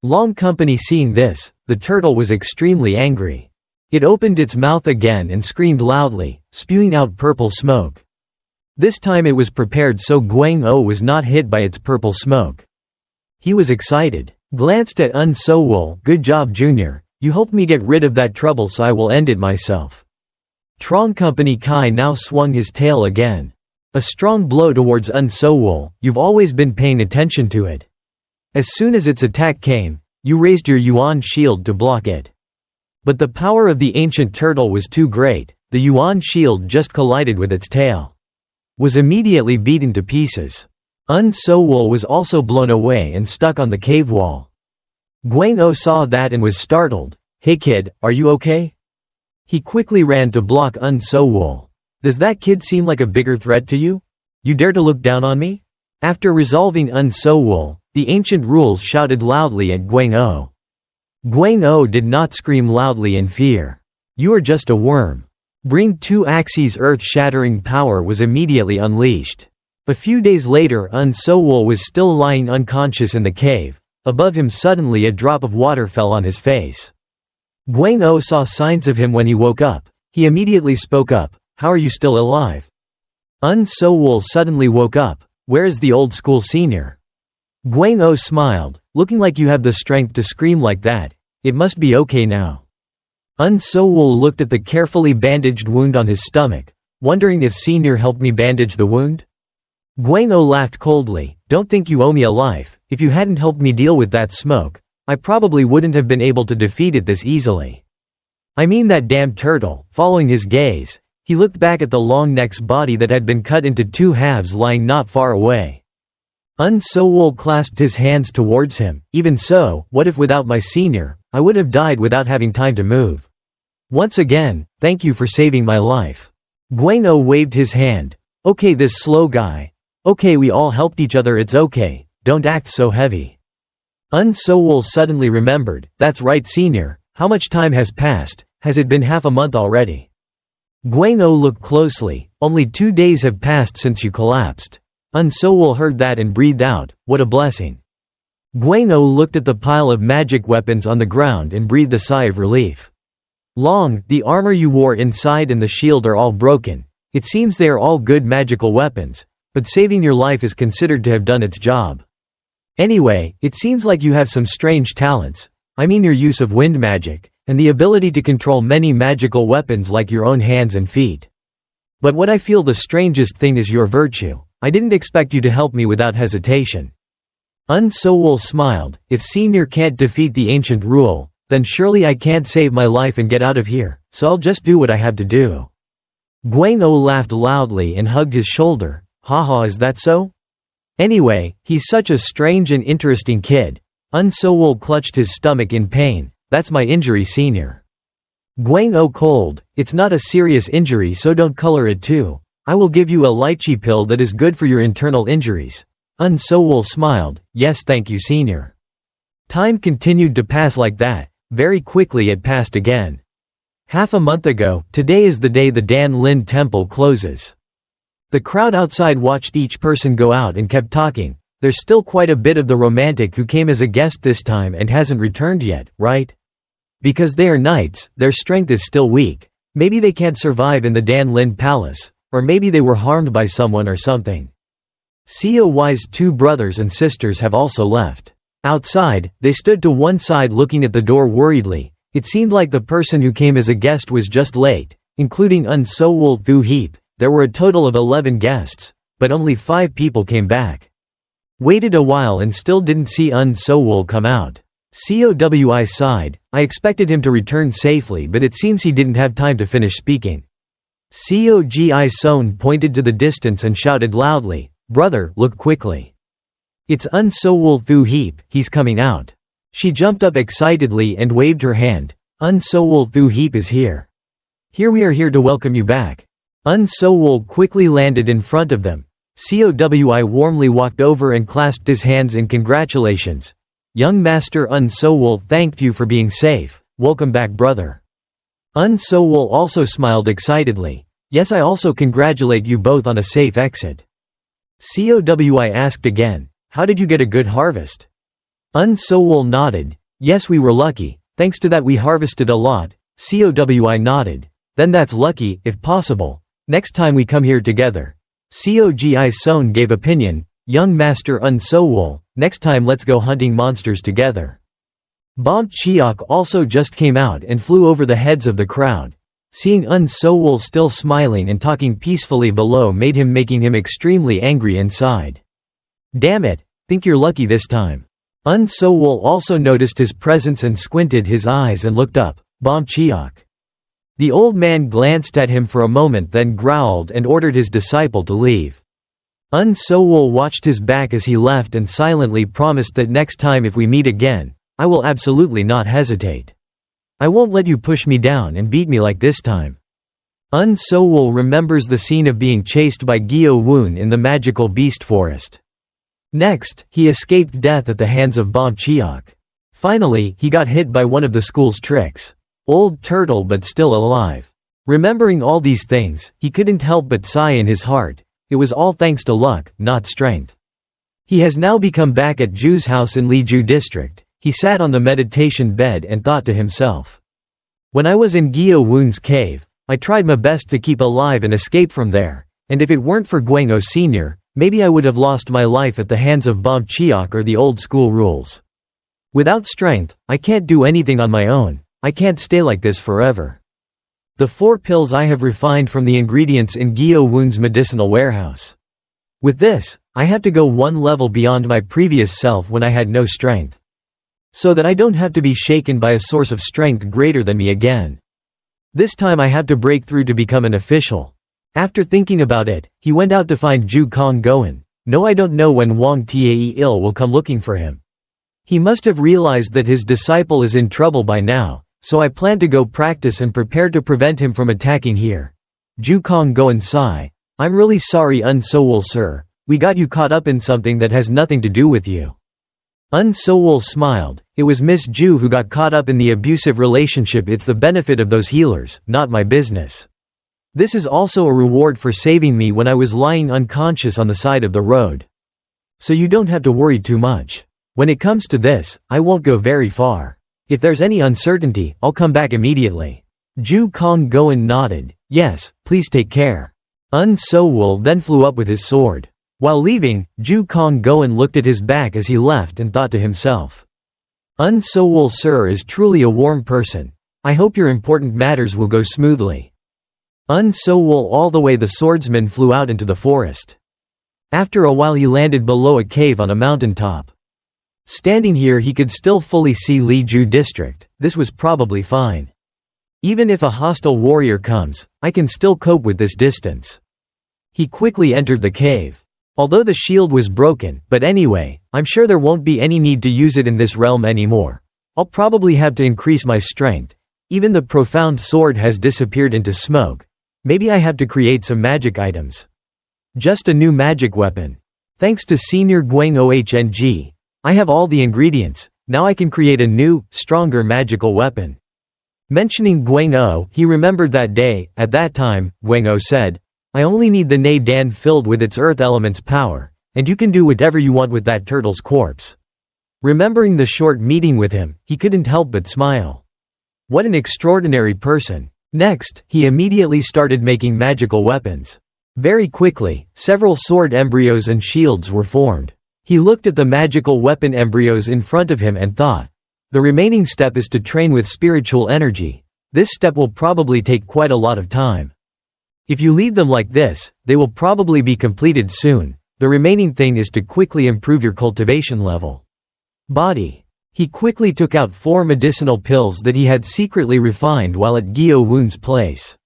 Long Company seeing this, the turtle was extremely angry. It opened its mouth again and screamed loudly, spewing out purple smoke. This time it was prepared so Guano was not hit by its purple smoke. He was excited. Glanced at Woon Sowol. "Good job, Junior. You helped me get rid of that trouble so I will end it myself." Trong Company Kai now swung his tail again. A strong blow towards Woon Sowol. "You've always been paying attention to it. As soon as its attack came, you raised your Yuan shield to block it. But the power of the ancient turtle was too great, the Yuan shield just collided with its tail. Was immediately beaten to pieces. Woon Sowol was also blown away and stuck on the cave wall. Guano saw that and was startled. "Hey kid, are you okay?" He quickly ran to block Woon Sowol. "Does that kid seem like a bigger threat to you? You dare to look down on me?" After resolving Woon Sowol, the ancient rules shouted loudly at Guano. Guano did not scream loudly in fear. "You are just a worm." Bring 2 axes. Earth-shattering power was immediately unleashed. A few days later Woon Sowol was still lying unconscious in the cave. Above him suddenly a drop of water fell on his face. Guano saw signs of him when he woke up. He immediately spoke up, "How are you still alive?" Woon Sowol suddenly woke up. "Where is the old school senior?" Guano smiled. "Looking like you have the strength to scream like that. It must be okay now." Woon Sowol looked at the carefully bandaged wound on his stomach, wondering if senior helped me bandage the wound. Guano laughed coldly. "Don't think you owe me a life. If you hadn't helped me deal with that smoke, I probably wouldn't have been able to defeat it this easily. I mean that damn turtle." Following his gaze, he looked back at the long neck's body that had been cut into 2 halves lying not far away. Woon Sowol clasped his hands towards him. "Even so, what if without my senior, I would have died without having time to move. Once again, thank you for saving my life." Guano waved his hand. "Okay this slow guy. Okay we all helped each other, it's okay, don't act so heavy." Woon Sowol suddenly remembered, "That's right senior, how much time has passed, has it been half a month already?" Guano looked closely. "Only 2 days have passed since you collapsed." Woon Sowol heard that and breathed out, "What a blessing." Guano looked at the pile of magic weapons on the ground and breathed a sigh of relief. "Long, the armor you wore inside and the shield are all broken. It seems they are all good magical weapons, but saving your life is considered to have done its job. Anyway, it seems like you have some strange talents. I mean your use of wind magic, and the ability to control many magical weapons like your own hands and feet. But what I feel the strangest thing is your virtue. I didn't expect you to help me without hesitation." Woon Sowol smiled. "If senior can't defeat the ancient rule, then surely I can't save my life and get out of here, so I'll just do what I have to do." Guano laughed loudly and hugged his shoulder. "Haha, is that so? Anyway, he's such a strange and interesting kid." Woon Sowol clutched his stomach in pain. "That's my injury senior." Guano cold. "It's not a serious injury so don't color it too. I will give you a lychee pill that is good for your internal injuries." Woon Sowol smiled. "Yes thank you senior." Time continued to pass like that. Very quickly it passed again. Half a month ago, today is the day the Dan Lin Temple closes. The crowd outside watched each person go out and kept talking. There's still quite a bit of the romantic who came as a guest this time and hasn't returned yet, right? Because they are knights, their strength is still weak. Maybe they can't survive in the Dan Lin Palace, or maybe they were harmed by someone or something. COY's 2 brothers and sisters have also left. Outside, they stood to one side looking at the door worriedly. It seemed like the person who came as a guest was just late, including Woon Sowol Fu Heap. There were a total of 11 guests. but only 5 people came back. Waited a while and still didn't see Woon Sowol come out. COWI sighed. I expected him to return safely, but it seems he didn't have time to finish speaking. COGI Son pointed to the distance and shouted loudly, "Brother, look quickly. It's Woon Sowol Fu Heap, he's coming out." She jumped up excitedly and waved her hand. "Woon Sowol Fu Heap is here. Here we are here to welcome you back." Woon Sowol quickly landed in front of them. COWI warmly walked over and clasped his hands in congratulations. "Young Master Woon Sowol thanked you for being safe. Welcome back, brother." Woon Sowol also smiled excitedly. "Yes, I also congratulate you both on a safe exit." COWI asked again, "How did you get a good harvest?" Woon Sowol nodded. "Yes, we were lucky. Thanks to that we harvested a lot." COWI nodded. "Then that's lucky, if possible. Next time we come here together." COGI Son gave opinion. "Young Master Woon Sowol, next time let's go hunting monsters together." Bomb Cheok also just came out and flew over the heads of the crowd. Seeing Woon Sowol still smiling and talking peacefully below making him extremely angry inside. "Damn it, think you're lucky this time." Woon Sowol also noticed his presence and squinted his eyes and looked up. Bomb Cheok. The old man glanced at him for a moment, then growled and ordered his disciple to leave. Woon Sowol watched his back as he left and silently promised that next time if we meet again, I will absolutely not hesitate. I won't let you push me down and beat me like this time. Woon Sowol remembers the scene of being chased by Gyo Woon in the magical beast forest. Next, he escaped death at the hands of Bomb Cheok. Finally, he got hit by one of the school's tricks. Old turtle but still alive. Remembering all these things, he couldn't help but sigh in his heart. It was all thanks to luck, not strength. He has now become back at Ju's house in Leju district. He sat on the meditation bed and thought to himself. When I was in Gyo Woon's cave, I tried my best to keep alive and escape from there, and if it weren't for Gwang-oh Sr., maybe I would have lost my life at the hands of Bomb Cheok or the old school rules. Without strength, I can't do anything on my own. I can't stay like this forever. The 4 pills I have refined from the ingredients in Gyo Woon's medicinal warehouse. With this, I have to go one level beyond my previous self when I had no strength. So that I don't have to be shaken by a source of strength greater than me again. This time I have to break through to become an official. After thinking about it, he went out to find Ju Kong Goen. No, I don't know when Wang Tae-il will come looking for him. He must have realized that his disciple is in trouble by now. So I plan to go practice and prepare to prevent him from attacking here. Ju Kong Goen sigh. I'm really sorry Woon Sowol sir, we got you caught up in something that has nothing to do with you. Woon Sowol smiled. It was Miss Ju who got caught up in the abusive relationship. It's the benefit of those healers, not my business. This is also a reward for saving me when I was lying unconscious on the side of the road. So you don't have to worry too much. When it comes to this, I won't go very far. If there's any uncertainty, I'll come back immediately. Ju Kong Goen nodded. Yes, please take care. Woon Sowol then flew up with his sword. While leaving, Ju Kong Goen looked at his back as he left and thought to himself. Woon Sowol sir is truly a warm person. I hope your important matters will go smoothly. Woon Sowol all the way the swordsman flew out into the forest. After a while he landed below a cave on a mountaintop. Standing here he could still fully see Leju district. This was probably fine. Even if a hostile warrior comes, I can still cope with this distance. He quickly entered the cave. Although the shield was broken, but anyway, I'm sure there won't be any need to use it in this realm anymore. I'll probably have to increase my strength. Even the profound sword has disappeared into smoke. Maybe I have to create some magic items. Just a new magic weapon. Thanks to Senior Gwang-oh Hng. I have all the ingredients, now I can create a new, stronger magical weapon. Mentioning Gwang-oh, he remembered that day. At that time, Gwang-oh said, I only need the Ne Dan filled with its earth element's power, and you can do whatever you want with that turtle's corpse. Remembering the short meeting with him, he couldn't help but smile. What an extraordinary person. Next, he immediately started making magical weapons. Very quickly, several sword embryos and shields were formed. He looked at the magical weapon embryos in front of him and thought, the remaining step is to train with spiritual energy. This step will probably take quite a lot of time. If you leave them like this, they will probably be completed soon. The remaining thing is to quickly improve your cultivation level. Body. He quickly took out 4 medicinal pills that he had secretly refined while at Gyo Woon's place.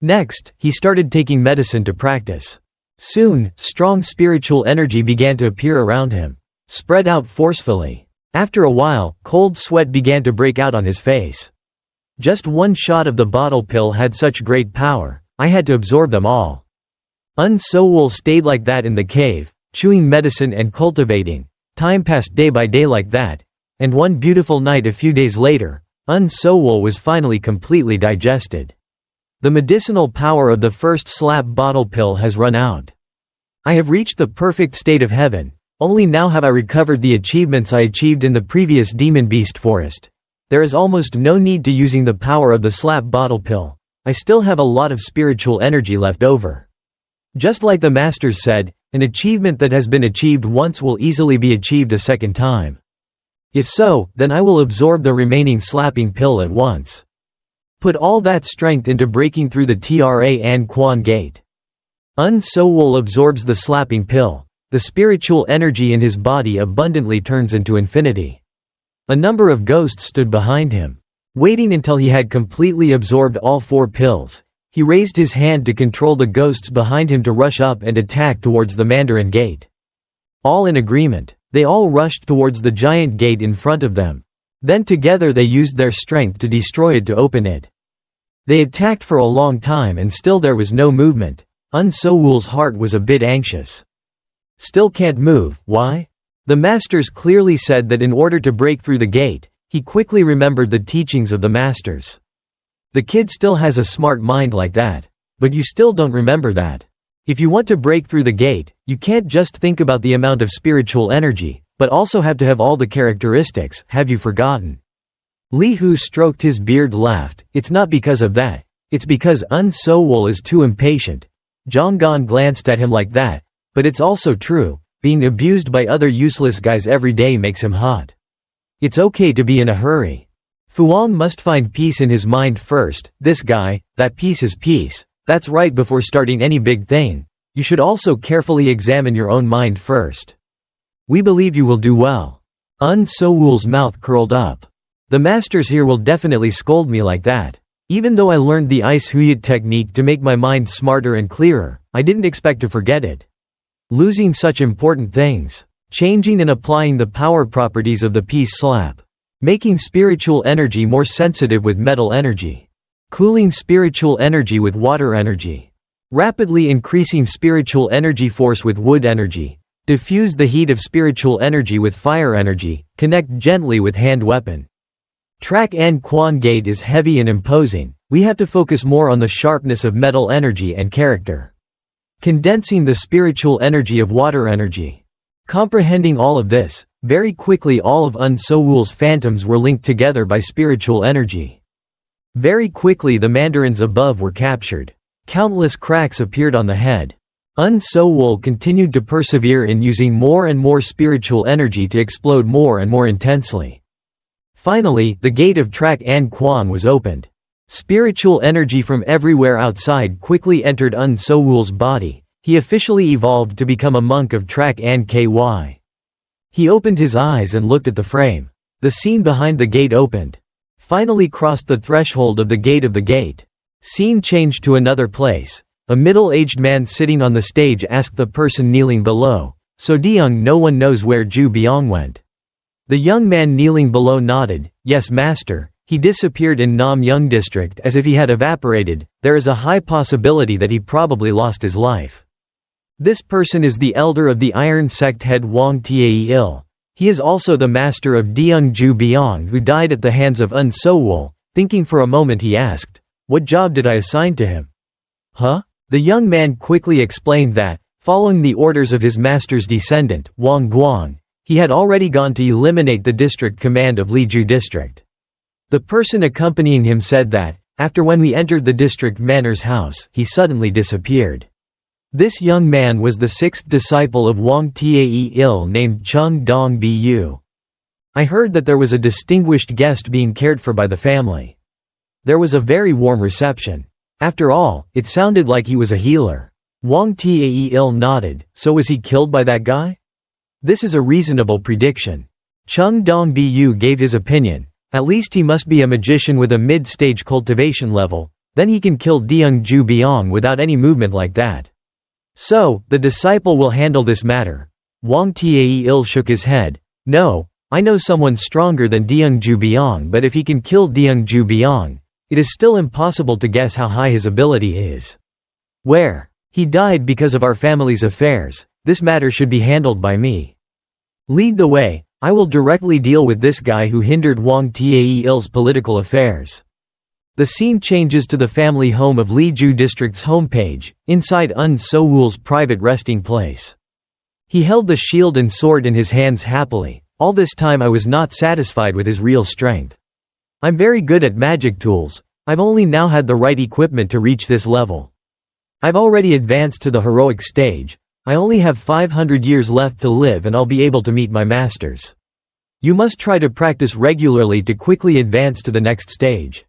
Next, he started taking medicine to practice. Soon, strong spiritual energy began to appear around him, spread out forcefully. After a while, cold sweat began to break out on his face. Just one shot of the bottle pill had such great power, I had to absorb them all. Woon Sowol stayed like that in the cave, chewing medicine and cultivating. Time passed day by day like that, and one beautiful night a few days later, Woon Sowol was finally completely digested. The medicinal power of the first slab bottle pill has run out. I have reached the perfect state of heaven, only now have I recovered the achievements I achieved in the previous demon beast forest. There is almost no need to using the power of the slab bottle pill. I still have a lot of spiritual energy left over. Just like the masters said, an achievement that has been achieved once will easily be achieved a second time. If so, then I will absorb the remaining slapping pill at once. Put all that strength into breaking through the Tra An Quan gate. Woon Sowol absorbs the slapping pill. The spiritual energy in his body abundantly turns into infinity. A number of ghosts stood behind him. Waiting until he had completely absorbed all 4 pills, he raised his hand to control the ghosts behind him to rush up and attack towards the Mandarin gate. All in agreement, they all rushed towards the giant gate in front of them. Then together they used their strength to destroy it to open it. They attacked for a long time and still there was no movement. Woon Sowol's heart was a bit anxious. Still can't move, why? The masters clearly said that in order to break through the gate, he quickly remembered the teachings of the masters. The kid still has a smart mind like that. But you still don't remember that. If you want to break through the gate, you can't just think about the amount of spiritual energy, but also have to have all the characteristics. Have you forgotten? Li Hu stroked his beard, laughed. It's not because of that. It's because Woon Sowol is too impatient. Zhonggan glanced at him like that. But it's also true, being abused by other useless guys every day makes him hot. It's okay to be in a hurry. Fuang must find peace in his mind first. This guy, that peace is peace. That's right, before starting any big thing. You should also carefully examine your own mind first. We believe you will do well. Woon Sowol's mouth curled up. The masters here will definitely scold me like that. Even though I learned the ice huyet technique to make my mind smarter and clearer, I didn't expect to forget it. Losing such important things. Changing and applying the power properties of the peace slap. Making spiritual energy more sensitive with metal energy. Cooling spiritual energy with water energy. Rapidly increasing spiritual energy force with wood energy. Diffuse the heat of spiritual energy with fire energy. Connect gently with hand weapon. Track An Quan gate is heavy and imposing. We have to focus more on the sharpness of metal energy and character. Condensing the spiritual energy of water energy. Comprehending all of this, very quickly all of Woon Sowol's phantoms were linked together by spiritual energy. Very quickly the mandarins above were captured. Countless cracks appeared on the head. Woon Sowol continued to persevere in using more and more spiritual energy to explode more and more intensely. Finally, the gate of Track An Quan was opened. Spiritual energy from everywhere outside quickly entered Woon Sowol's body. He officially evolved to become a monk of Track An Ky. He opened his eyes and looked at the frame. The scene behind the gate opened. Finally crossed the threshold of the gate. Scene changed to another place. A middle-aged man sitting on the stage asked the person kneeling below, "So Deyoung, no one knows where Ju Byong went?" The young man kneeling below nodded, "Yes, master. He disappeared in Nam Yeong district as if he had evaporated. There is a high possibility that he probably lost his life." This person is the elder of the Iron Sect head Wang Tae-il. He is also the master of Deyoung Ju Byong, who died at the hands of Woon Sowol. Thinking for a moment he asked, "What job did I assign to him?" "Huh?" The young man quickly explained that, following the orders of his master's descendant, Wang Guang, he had already gone to eliminate the district command of Liju district. The person accompanying him said that, after when we entered the district manor's house, he suddenly disappeared. This young man was the 6th disciple of Wang Tae-il named Chung Dong Bu. I heard that there was a distinguished guest being cared for by the family. There was a very warm reception. After all, it sounded like he was a healer. Wang Taeil nodded. So was he killed by that guy? This is a reasonable prediction. Chung Dong-bu gave his opinion. At least he must be a magician with a mid-stage cultivation level, then he can kill Deung-ju Byung without any movement like that. So, the disciple will handle this matter. Wang Taeil shook his head. No, I know someone stronger than Deung-ju Byung, but if he can kill Deung-ju Byung, it is still impossible to guess how high his ability is. Where? He died because of our family's affairs. This matter should be handled by me. Lead the way. I will directly deal with this guy who hindered Wang Taeil's political affairs. The scene changes to the family home of Leju District's homepage, inside Woon Sowol's private resting place. He held the shield and sword in his hands happily. All this time I was not satisfied with his real strength. I'm very good at magic tools. I've only now had the right equipment to reach this level. I've already advanced to the heroic stage. I only have 500 years left to live and I'll be able to meet my masters. You must try to practice regularly to quickly advance to the next stage.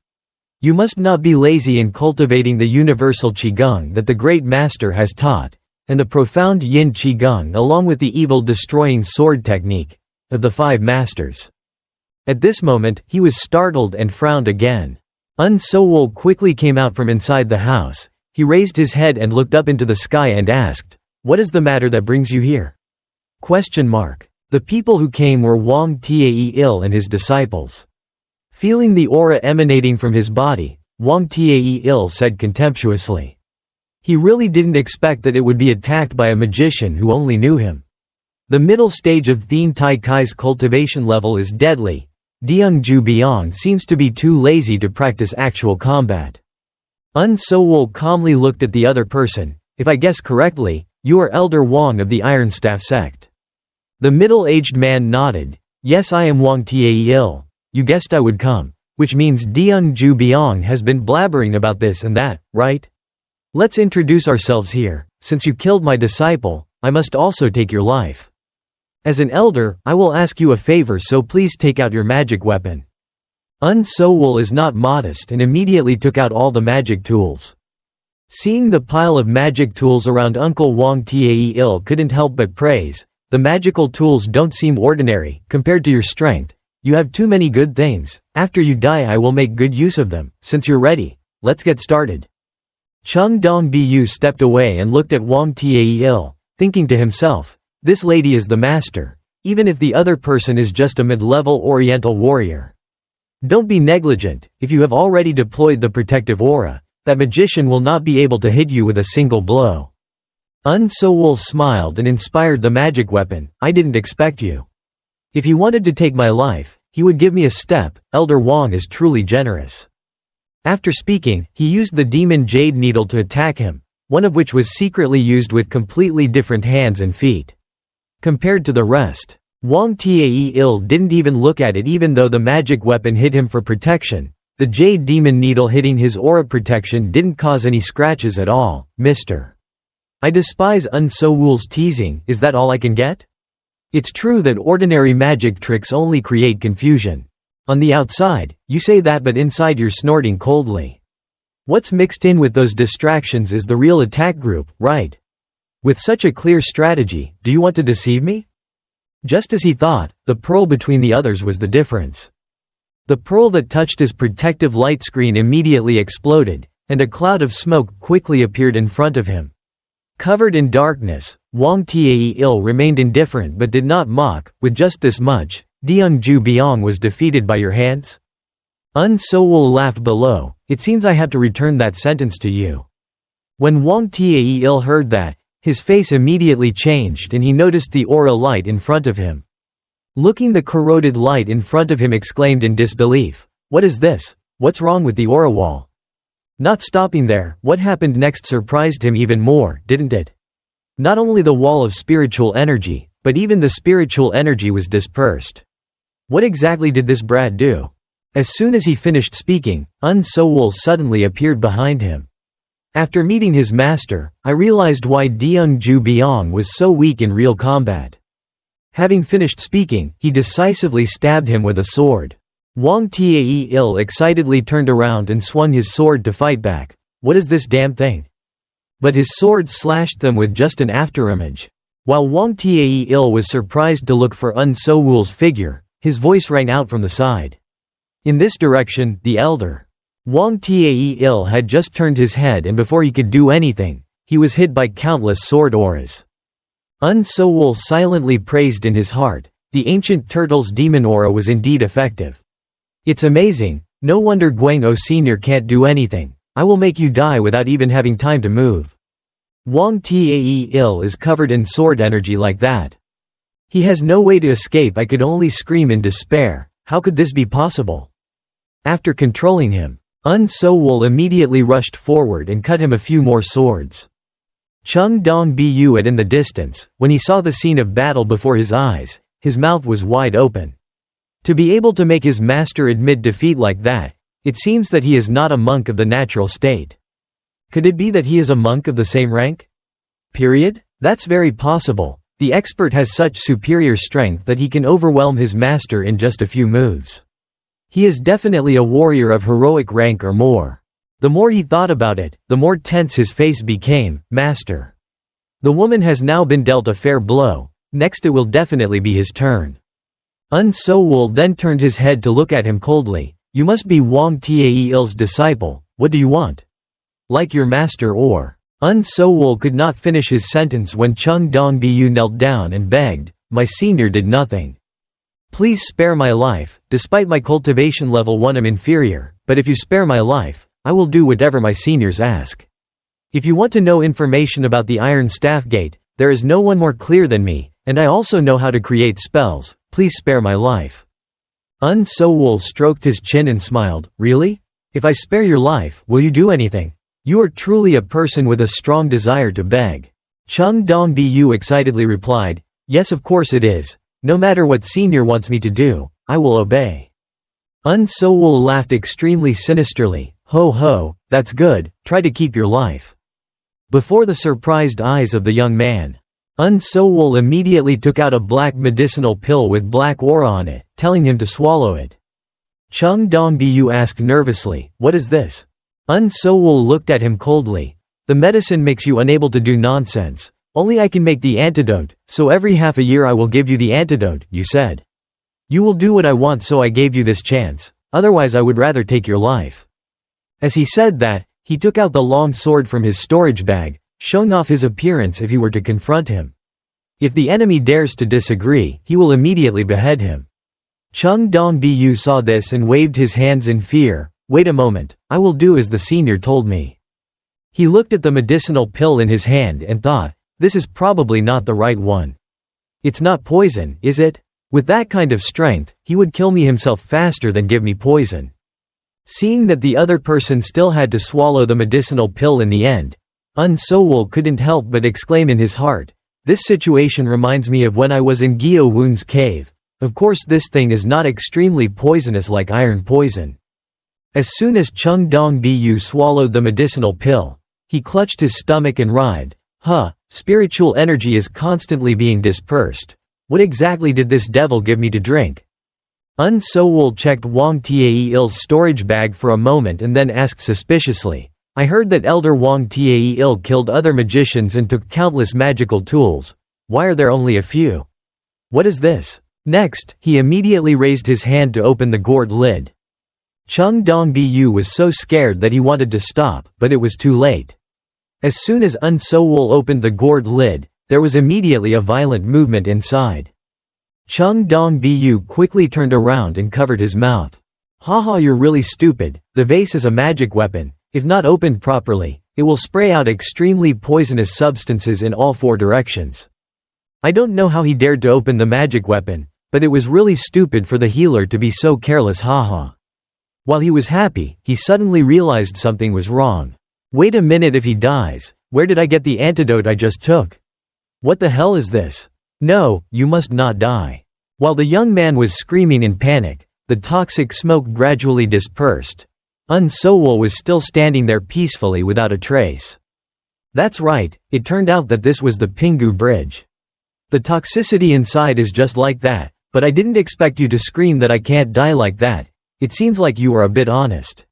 You must not be lazy in cultivating the universal Qigong that the great master has taught, and the profound Yin Qigong along with the evil-destroying sword technique of the 5 masters. At this moment, he was startled and frowned again. Woon Sowol quickly came out from inside the house. He raised his head and looked up into the sky and asked, "What is the matter that brings you here?" The people who came were Wang Taeil and his disciples. Feeling the aura emanating from his body, Wang Taeil said contemptuously. He really didn't expect that it would be attacked by a magician who only knew him. The middle stage of Thien Tai Kai's cultivation level is deadly. Deung-ju Byung seems to be too lazy to practice actual combat. Woon Sowol calmly looked at the other person. If I guess correctly, you are Elder Wang of the Iron Staff sect. The middle-aged man nodded. Yes, I am Wang Taeil. You guessed I would come. Which means Deung-ju Byung has been blabbering about this and that, right? Let's introduce ourselves here. Since you killed my disciple, I must also take your life. As an elder, I will ask you a favor, so please take out your magic weapon. Woon Sowol is not modest and immediately took out all the magic tools. Seeing the pile of magic tools around Uncle Wang Taeil couldn't help but praise. The magical tools don't seem ordinary, compared to your strength. You have too many good things. After you die I will make good use of them. Since you're ready, let's get started. Chung Dong-bu stepped away and looked at Wang Taeil, thinking to himself, this lady is the master, even if the other person is just a mid-level oriental warrior. Don't be negligent. If you have already deployed the protective aura, that magician will not be able to hit you with a single blow. Woon Sowol smiled and inspired the magic weapon. I didn't expect you. If he wanted to take my life, he would give me a step. Elder Wang is truly generous. After speaking, he used the demon jade needle to attack him, one of which was secretly used with completely different hands and feet. Compared to the rest, Wang Taeil didn't even look at it even though the magic weapon hit him for protection. The jade demon needle hitting his aura protection didn't cause any scratches at all. Mr. I despise Woon Sowol's teasing. Is that all I can get? It's true that ordinary magic tricks only create confusion. On the outside, you say that, but inside you're snorting coldly. What's mixed in with those distractions is the real attack group, right? With such a clear strategy, do you want to deceive me? Just as he thought, the pearl between the others was the difference. The pearl that touched his protective light screen immediately exploded, and a cloud of smoke quickly appeared in front of him. Covered in darkness, Wang Taeil remained indifferent but did not mock. With just this much, Deung-ju Byung was defeated by your hands? Woon Sowol laughed below. It seems I have to return that sentence to you. When Wang Taeil heard that, his face immediately changed and he noticed the aura light in front of him. Looking, the corroded light in front of him exclaimed in disbelief. What is this? What's wrong with the aura wall? Not stopping there, what happened next surprised him even more, didn't it? Not only the wall of spiritual energy, but even the spiritual energy was dispersed. What exactly did this brat do? As soon as he finished speaking, Woon Sowol suddenly appeared behind him. After meeting his master, I realized why Deung-ju Byung was so weak in real combat. Having finished speaking, he decisively stabbed him with a sword. Wang Taeil excitedly turned around and swung his sword to fight back. What is this damn thing? But his sword slashed them with just an afterimage. While Wang Taeil was surprised to look for Un Sowol's figure, his voice rang out from the side. In this direction, the elder. Wang Taeil had just turned his head, and before he could do anything, he was hit by countless sword auras. Un Sowol silently praised in his heart, the ancient turtle's demon aura was indeed effective. It's amazing, no wonder Guang-o Sr. can't do anything. I will make you die without even having time to move. Wang Taeil is covered in sword energy like that. He has no way to escape. I could only scream in despair. How could this be possible? After controlling him, Un Sowol immediately rushed forward and cut him a few more swords. Chung Dong Bu at in the distance, when he saw the scene of battle before his eyes, his mouth was wide open. To be able to make his master admit defeat like that, it seems that he is not a monk of the natural state. Could it be that he is a monk of the same rank? That's very possible. The expert has such superior strength that he can overwhelm his master in just a few moves. He is definitely a warrior of heroic rank or more. The more he thought about it, the more tense his face became. Master. The woman has now been dealt a fair blow. Next it will definitely be his turn. Un Sowol then turned his head to look at him coldly. You must be Wang Taeil's disciple. What do you want? Like your master or… Un Sowol could not finish his sentence when Chung Dong Bu knelt down and begged, my senior did nothing. Please spare my life. Despite my cultivation level 1 I'm inferior, but if you spare my life, I will do whatever my seniors ask. If you want to know information about the Iron Staff Gate, there is no one more clear than me, and I also know how to create spells. Please spare my life. Un Sowol stroked his chin and smiled. Really? If I spare your life, will you do anything? You are truly a person with a strong desire to beg. Chung Dong Bu excitedly replied, yes of course it is. No matter what senior wants me to do, I will obey. Un Sowol laughed extremely sinisterly. Ho ho, that's good, try to keep your life. Before the surprised eyes of the young man, Un Sowol immediately took out a black medicinal pill with black aura on it, telling him to swallow it. Chung Dong Bu asked nervously, what is this? Un Sowol looked at him coldly. The medicine makes you unable to do nonsense. Only I can make the antidote, so every half a year I will give you the antidote, you said. You will do what I want, so I gave you this chance, otherwise I would rather take your life. As he said that, he took out the long sword from his storage bag, showing off his appearance if he were to confront him. If the enemy dares to disagree, he will immediately behead him. Chung Dong Bu saw this and waved his hands in fear. Wait a moment, I will do as the senior told me. He looked at the medicinal pill in his hand and thought, this is probably not the right one. It's not poison, is it? With that kind of strength, he would kill me himself faster than give me poison. Seeing that the other person still had to swallow the medicinal pill in the end, Un Sowol couldn't help but exclaim in his heart, this situation reminds me of when I was in Gyo Woon's cave. Of course this thing is not extremely poisonous like iron poison. As soon as Chung Dong Bu swallowed the medicinal pill, he clutched his stomach and writhed. Spiritual energy is constantly being dispersed. What exactly did this devil give me to drink? Un Sowol checked Wang Taeil's storage bag for a moment and then asked suspiciously, I heard that Elder Wang Taeil killed other magicians and took countless magical tools. Why are there only a few? What is this? Next, he immediately raised his hand to open the gourd lid. Chung Dong Bu was so scared that he wanted to stop, but it was too late. As soon as Un Sowol opened the gourd lid, there was immediately a violent movement inside. Chung Dong Bu quickly turned around and covered his mouth. Haha, you're really stupid. The vase is a magic weapon. If not opened properly, it will spray out extremely poisonous substances in all 4 directions. I don't know how he dared to open the magic weapon, but it was really stupid for the healer to be so careless. Haha. While he was happy, he suddenly realized something was wrong. Wait a minute, if he dies, where did I get the antidote I just took? What the hell is this? No, you must not die. While the young man was screaming in panic, the toxic smoke gradually dispersed. Un Sowol was still standing there peacefully without a trace. That's right, it turned out that this was the Pingu Bridge. The toxicity inside is just like that, but I didn't expect you to scream that I can't die like that. It seems like you are a bit honest.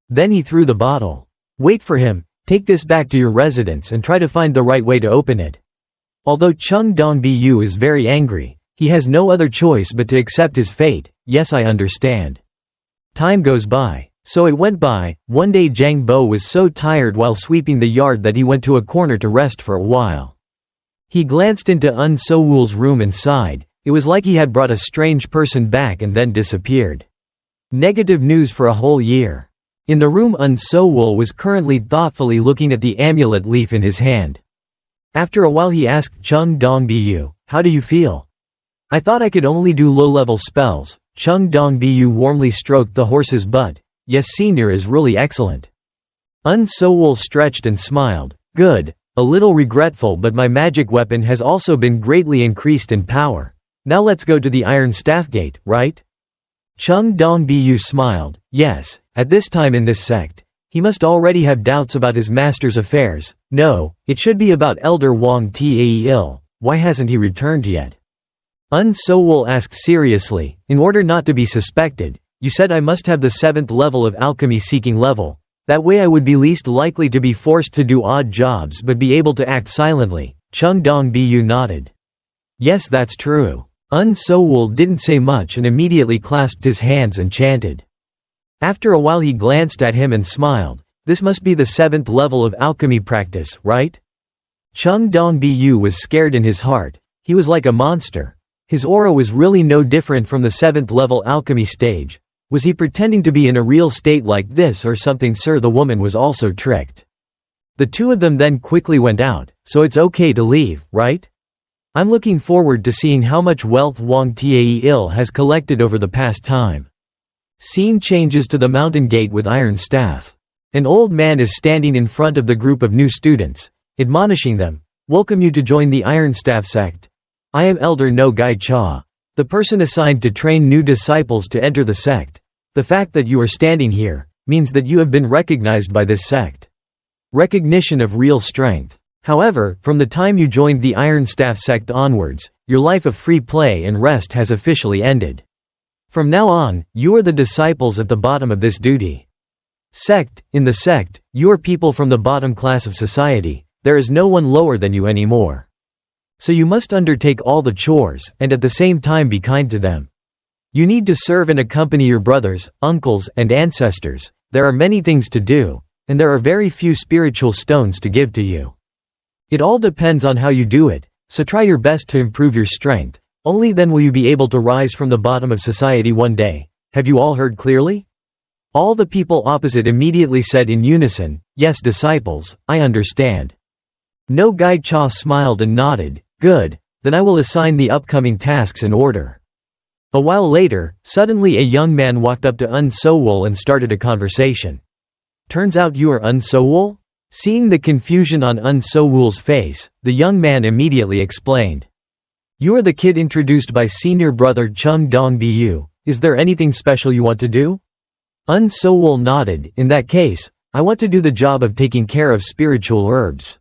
Then he threw the bottle. Wait for him, take this back to your residence and try to find the right way to open it. Although Chung Dong-bu is very angry, he has no other choice but to accept his fate. Yes, I understand. Time goes by. So it went by. One day Jang Bo was so tired while sweeping the yard that he went to a corner to rest for a while. He glanced into Woon Sowol's room and sighed. It was like he had brought a strange person back and then disappeared. Negative news for a whole year. In the room, Woon Sowol was currently thoughtfully looking at the amulet leaf in his hand. After a while he asked Chung Dong-bu, "How do you feel?" "I thought I could only do low-level spells." Chung Dong-bu warmly stroked the horse's butt. "Yes, senior is really excellent." Woon Sowol stretched and smiled. "Good. A little regretful, but my magic weapon has also been greatly increased in power. Now let's go to the Iron Staff Gate, right?" Chung Dong-bu smiled. Yes, at this time in this sect, he must already have doubts about his master's affairs. No, it should be about Elder Wang Taeil. Why hasn't he returned yet? Woon Sowol asked seriously, in order not to be suspected. "You said I must have the 7th level of alchemy seeking level. That way I would be least likely to be forced to do odd jobs but be able to act silently." Chung Dong-bu nodded. "Yes, that's true." Woon Sowol didn't say much and immediately clasped his hands and chanted. After a while he glanced at him and smiled. "This must be the 7th level of alchemy practice, right?" Chung Dong-bu was scared in his heart. He was like a monster. His aura was really no different from the 7th level alchemy stage. Was he pretending to be in a real state like this or something? Sir, the woman was also tricked. The two of them then quickly went out. "So it's okay to leave, right? I'm looking forward to seeing how much wealth Wang Taeil has collected over the past time." Scene changes to the mountain gate with Iron Staff. An old man is standing in front of the group of new students, admonishing them. "Welcome you to join the Iron Staff sect. I am Elder No Gai Cha, the person assigned to train new disciples to enter the sect. The fact that you are standing here means that you have been recognized by this sect. Recognition of real strength. However, from the time you joined the Iron Staff sect onwards, your life of free play and rest has officially ended. From now on, you are the disciples at the bottom of this duty sect. In the sect, you are people from the bottom class of society. There is no one lower than you anymore. So you must undertake all the chores, and at the same time be kind to them. You need to serve and accompany your brothers, uncles, and ancestors. There are many things to do, and there are very few spiritual stones to give to you. It all depends on how you do it, so try your best to improve your strength. Only then will you be able to rise from the bottom of society one day. Have you all heard clearly?" All the people opposite immediately said in unison, "Yes, disciples, I understand." No Gai Cha smiled and nodded. "Good, then I will assign the upcoming tasks in order." A while later, suddenly a young man walked up to Woon Sowol and started a conversation. "Turns out you are Woon Sowol?" Seeing the confusion on Woon Sowol's face, the young man immediately explained. "You are the kid introduced by senior brother Chung Dong-bu. Is there anything special you want to do?" Woon Sowol nodded. "In that case, I want to do the job of taking care of spiritual herbs."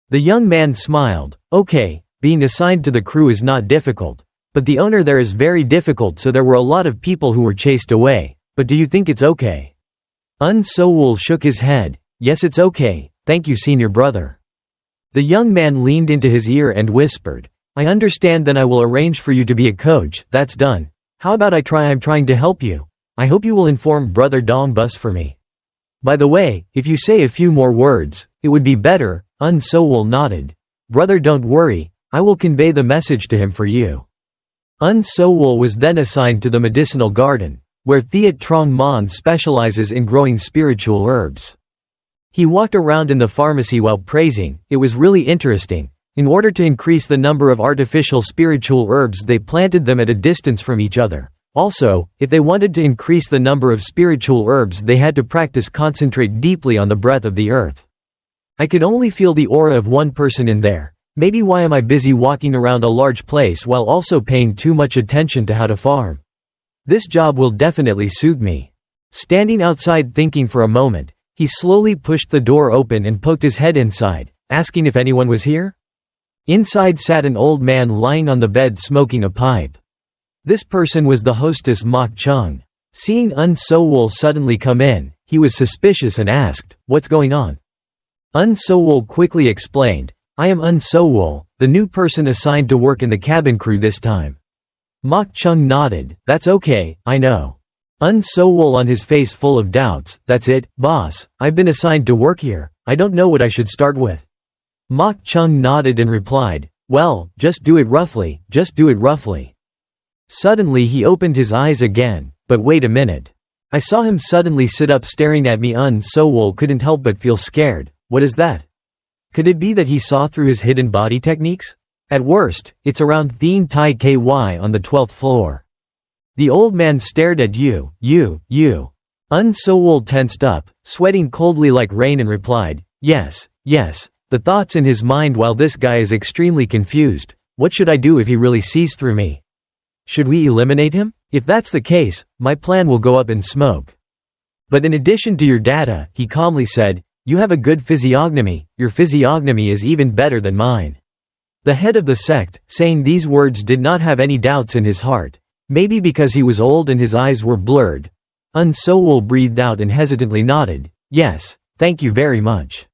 The young man smiled. "Okay, being assigned to the crew is not difficult. But the owner there is very difficult, so there were a lot of people who were chased away. But do you think it's okay?" Woon Sowol shook his head. "Yes, it's okay, thank you, senior brother." The young man leaned into his ear and whispered, "I understand, then I will arrange for you to be a coach. That's done. How about I'm trying to help you. I hope you will inform brother Dong Bus for me. By the way, if you say a few more words, it would be better." Woon Sowol nodded. "Brother, don't worry, I will convey the message to him for you." Woon Sowol was then assigned to the medicinal garden, where Thiet Trong Mon specializes in growing spiritual herbs. He walked around in the pharmacy while praising. It was really interesting. In order to increase the number of artificial spiritual herbs, they planted them at a distance from each other. Also, if they wanted to increase the number of spiritual herbs, they had to concentrate deeply on the breath of the earth. I could only feel the aura of one person in there. Maybe why am I busy walking around a large place while also paying too much attention to how to farm? This job will definitely suit me. Standing outside thinking for a moment, he slowly pushed the door open and poked his head inside, asking if anyone was here. Inside sat an old man lying on the bed smoking a pipe. This person was the hostess Mok Chung. Seeing Un Sowol suddenly come in, he was suspicious and asked, "What's going on?" Un Sowol quickly explained, "I am Un Sowol, the new person assigned to work in the cabin crew this time." Mok Chung nodded, "That's okay, I know." Un Sowol on his face full of doubts, "That's it, boss, I've been assigned to work here, I don't know what I should start with." Mok Chung nodded and replied, "Well, just do it roughly, just do it roughly." Suddenly he opened his eyes again, but wait a minute. I saw him suddenly sit up staring at me. Un Sowol couldn't help but feel scared. What is that? Could it be that he saw through his hidden body techniques? At worst, it's around Thien Tai KY on the 12th floor. The old man stared at you. Un Sowol tensed up, sweating coldly like rain and replied, yes, the thoughts in his mind while this guy is extremely confused. What should I do if he really sees through me? Should we eliminate him? If that's the case, my plan will go up in smoke. But in addition to your data, he calmly said, you have a good physiognomy, your physiognomy is even better than mine. The head of the sect, saying these words, did not have any doubts in his heart. Maybe because he was old and his eyes were blurred. Un Sowol breathed out and hesitantly nodded. Yes, thank you very much.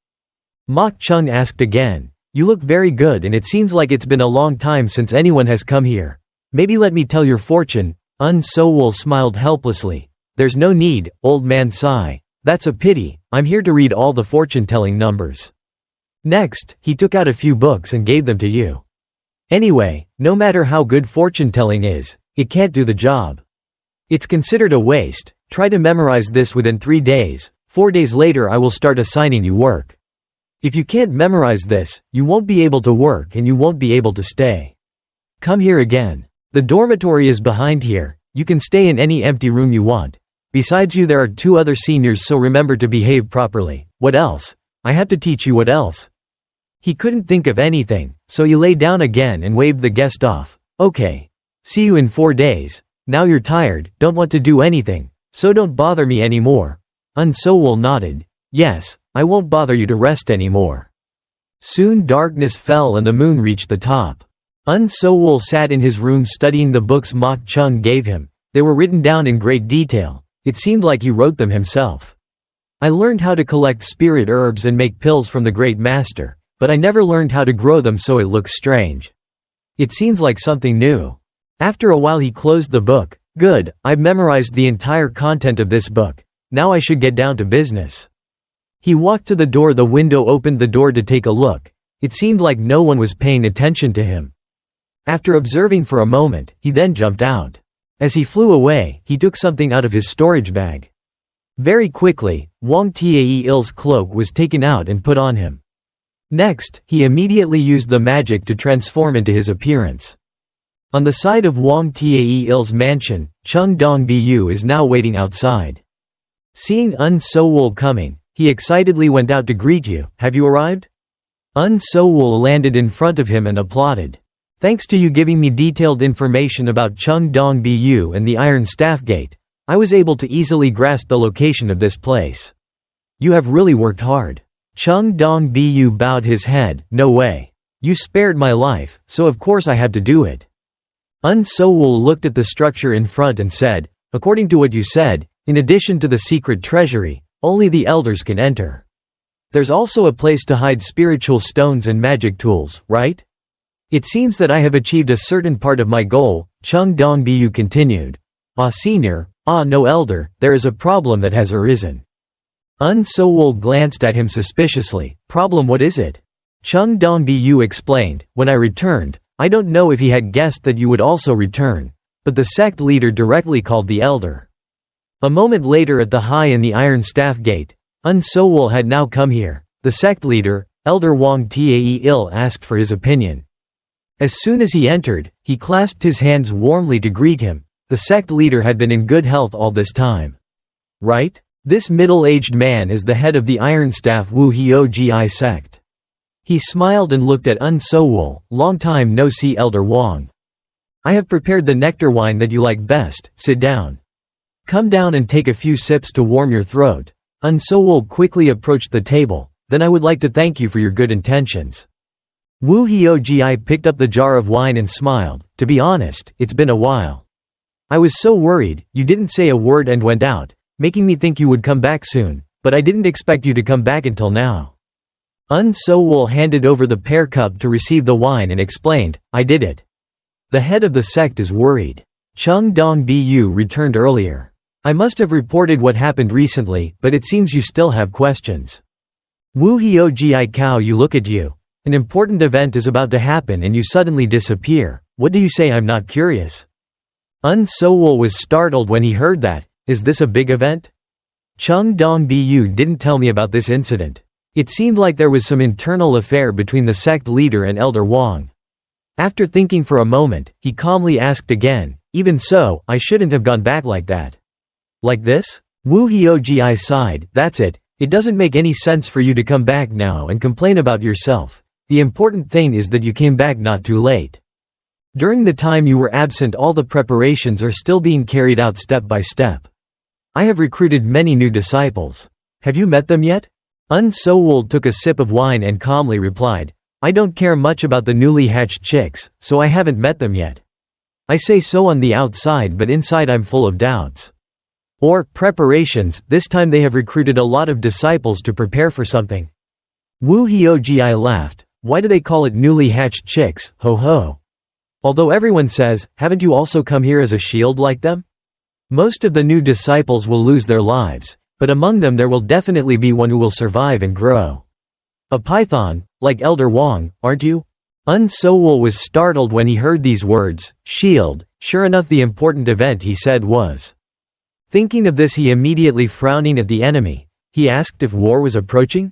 Mok Chung asked again. You look very good and it seems like it's been a long time since anyone has come here. Maybe let me tell your fortune. Un Sowol smiled helplessly. There's no need, old man sigh. That's a pity, I'm here to read all the fortune-telling numbers. Next, he took out a few books and gave them to you. Anyway, no matter how good fortune-telling is, it can't do the job. It's considered a waste. Try to memorize this within 3 days. 4 days later I will start assigning you work. If you can't memorize this, you won't be able to work and you won't be able to stay. Come here again. The dormitory is behind here. You can stay in any empty room you want. Besides you there are 2 other seniors, so remember to behave properly. What else? I have to teach you what else. He couldn't think of anything, so he lay down again and waved the guest off. Okay. See you in 4 days. Now you're tired, don't want to do anything, so don't bother me anymore. Un Sowol nodded. Yes, I won't bother you to rest anymore. Soon darkness fell and the moon reached the top. Un Sowol sat in his room studying the books Mok Chung gave him. They were written down in great detail. It seemed like he wrote them himself. I learned how to collect spirit herbs and make pills from the great master, but I never learned how to grow them, so it looks strange. It seems like something new. After a while he closed the book. Good, I've memorized the entire content of this book. Now I should get down to business. He walked to the door. The window opened the door to take a look. It seemed like no one was paying attention to him. After observing for a moment, he then jumped out. As he flew away, he took something out of his storage bag. Very quickly, Wang Taeil's cloak was taken out and put on him. Next, he immediately used the magic to transform into his appearance. On the side of Wang Taeil's mansion, Chung Dong-bu is now waiting outside. Seeing Un Sowol coming, he excitedly went out to greet you. Have you arrived? Un Sowol landed in front of him and applauded. Thanks to you giving me detailed information about Chung Dong-bu and the Iron Staff Gate, I was able to easily grasp the location of this place. You have really worked hard. Chung Dong-bu bowed his head. No way. You spared my life, so of course I had to do it. Un Sowol looked at the structure in front and said, according to what you said, in addition to the secret treasury, only the elders can enter. There's also a place to hide spiritual stones and magic tools, right? It seems that I have achieved a certain part of my goal, Chung Dong-bu continued. Ah senior, no elder, there is a problem that has arisen. Un Sowol glanced at him suspiciously. Problem, what is it? Chung Dong-bu explained, when I returned, I don't know if he had guessed that you would also return, but the sect leader directly called the elder. A moment later at the High in the Iron Staff Gate, Un Sowol had now come here. The sect leader, Elder Wang Taeil, asked for his opinion. As soon as he entered, he clasped his hands warmly to greet him. The sect leader had been in good health all this time. Right? This middle-aged man is the head of the Iron Staff Wu Hiogi sect. He smiled and looked at Un Sowol. Long time no see, Elder Wang. I have prepared the nectar wine that you like best. Sit down. Come down and take a few sips to warm your throat. Un Sowol quickly approached the table. Then I would like to thank you for your good intentions. Wu Hiogi picked up the jar of wine and smiled. To be honest, it's been a while. I was so worried, you didn't say a word and went out, making me think you would come back soon, but I didn't expect you to come back until now. Woon Sowol handed over the pear cup to receive the wine and explained, I did it. The head of the sect is worried. Chung Dong Bu returned earlier. I must have reported what happened recently, but it seems you still have questions. Wu Hio Ji Kao, you look at you. An important event is about to happen and you suddenly disappear. What do you say? I'm not curious. Woon Sowol was startled when he heard that. Is this a big event? Chung Dong Bu didn't tell me about this incident. It seemed like there was some internal affair between the sect leader and Elder Wang. After thinking for a moment, he calmly asked again, even so, I shouldn't have gone back like that. Like this? Wu Hio Ji sighed, that's it. It doesn't make any sense for you to come back now and complain about yourself. The important thing is that you came back not too late. During the time you were absent, all the preparations are still being carried out step by step. I have recruited many new disciples. Have you met them yet? Woon Sowol took a sip of wine and calmly replied, I don't care much about the newly hatched chicks, so I haven't met them yet. I say so on the outside, but inside I'm full of doubts. Or, preparations, this time they have recruited a lot of disciples to prepare for something. Wu Hio Ji laughed, why do they call it newly hatched chicks, ho ho? Although everyone says, haven't you also come here as a shield like them? Most of the new disciples will lose their lives, but among them there will definitely be one who will survive and grow. A python, like Elder Wang, aren't you? Woon Sowol was startled when he heard these words, shield. Sure enough, the important event he said was. Thinking of this, he immediately frowning at the enemy, he asked if war was approaching?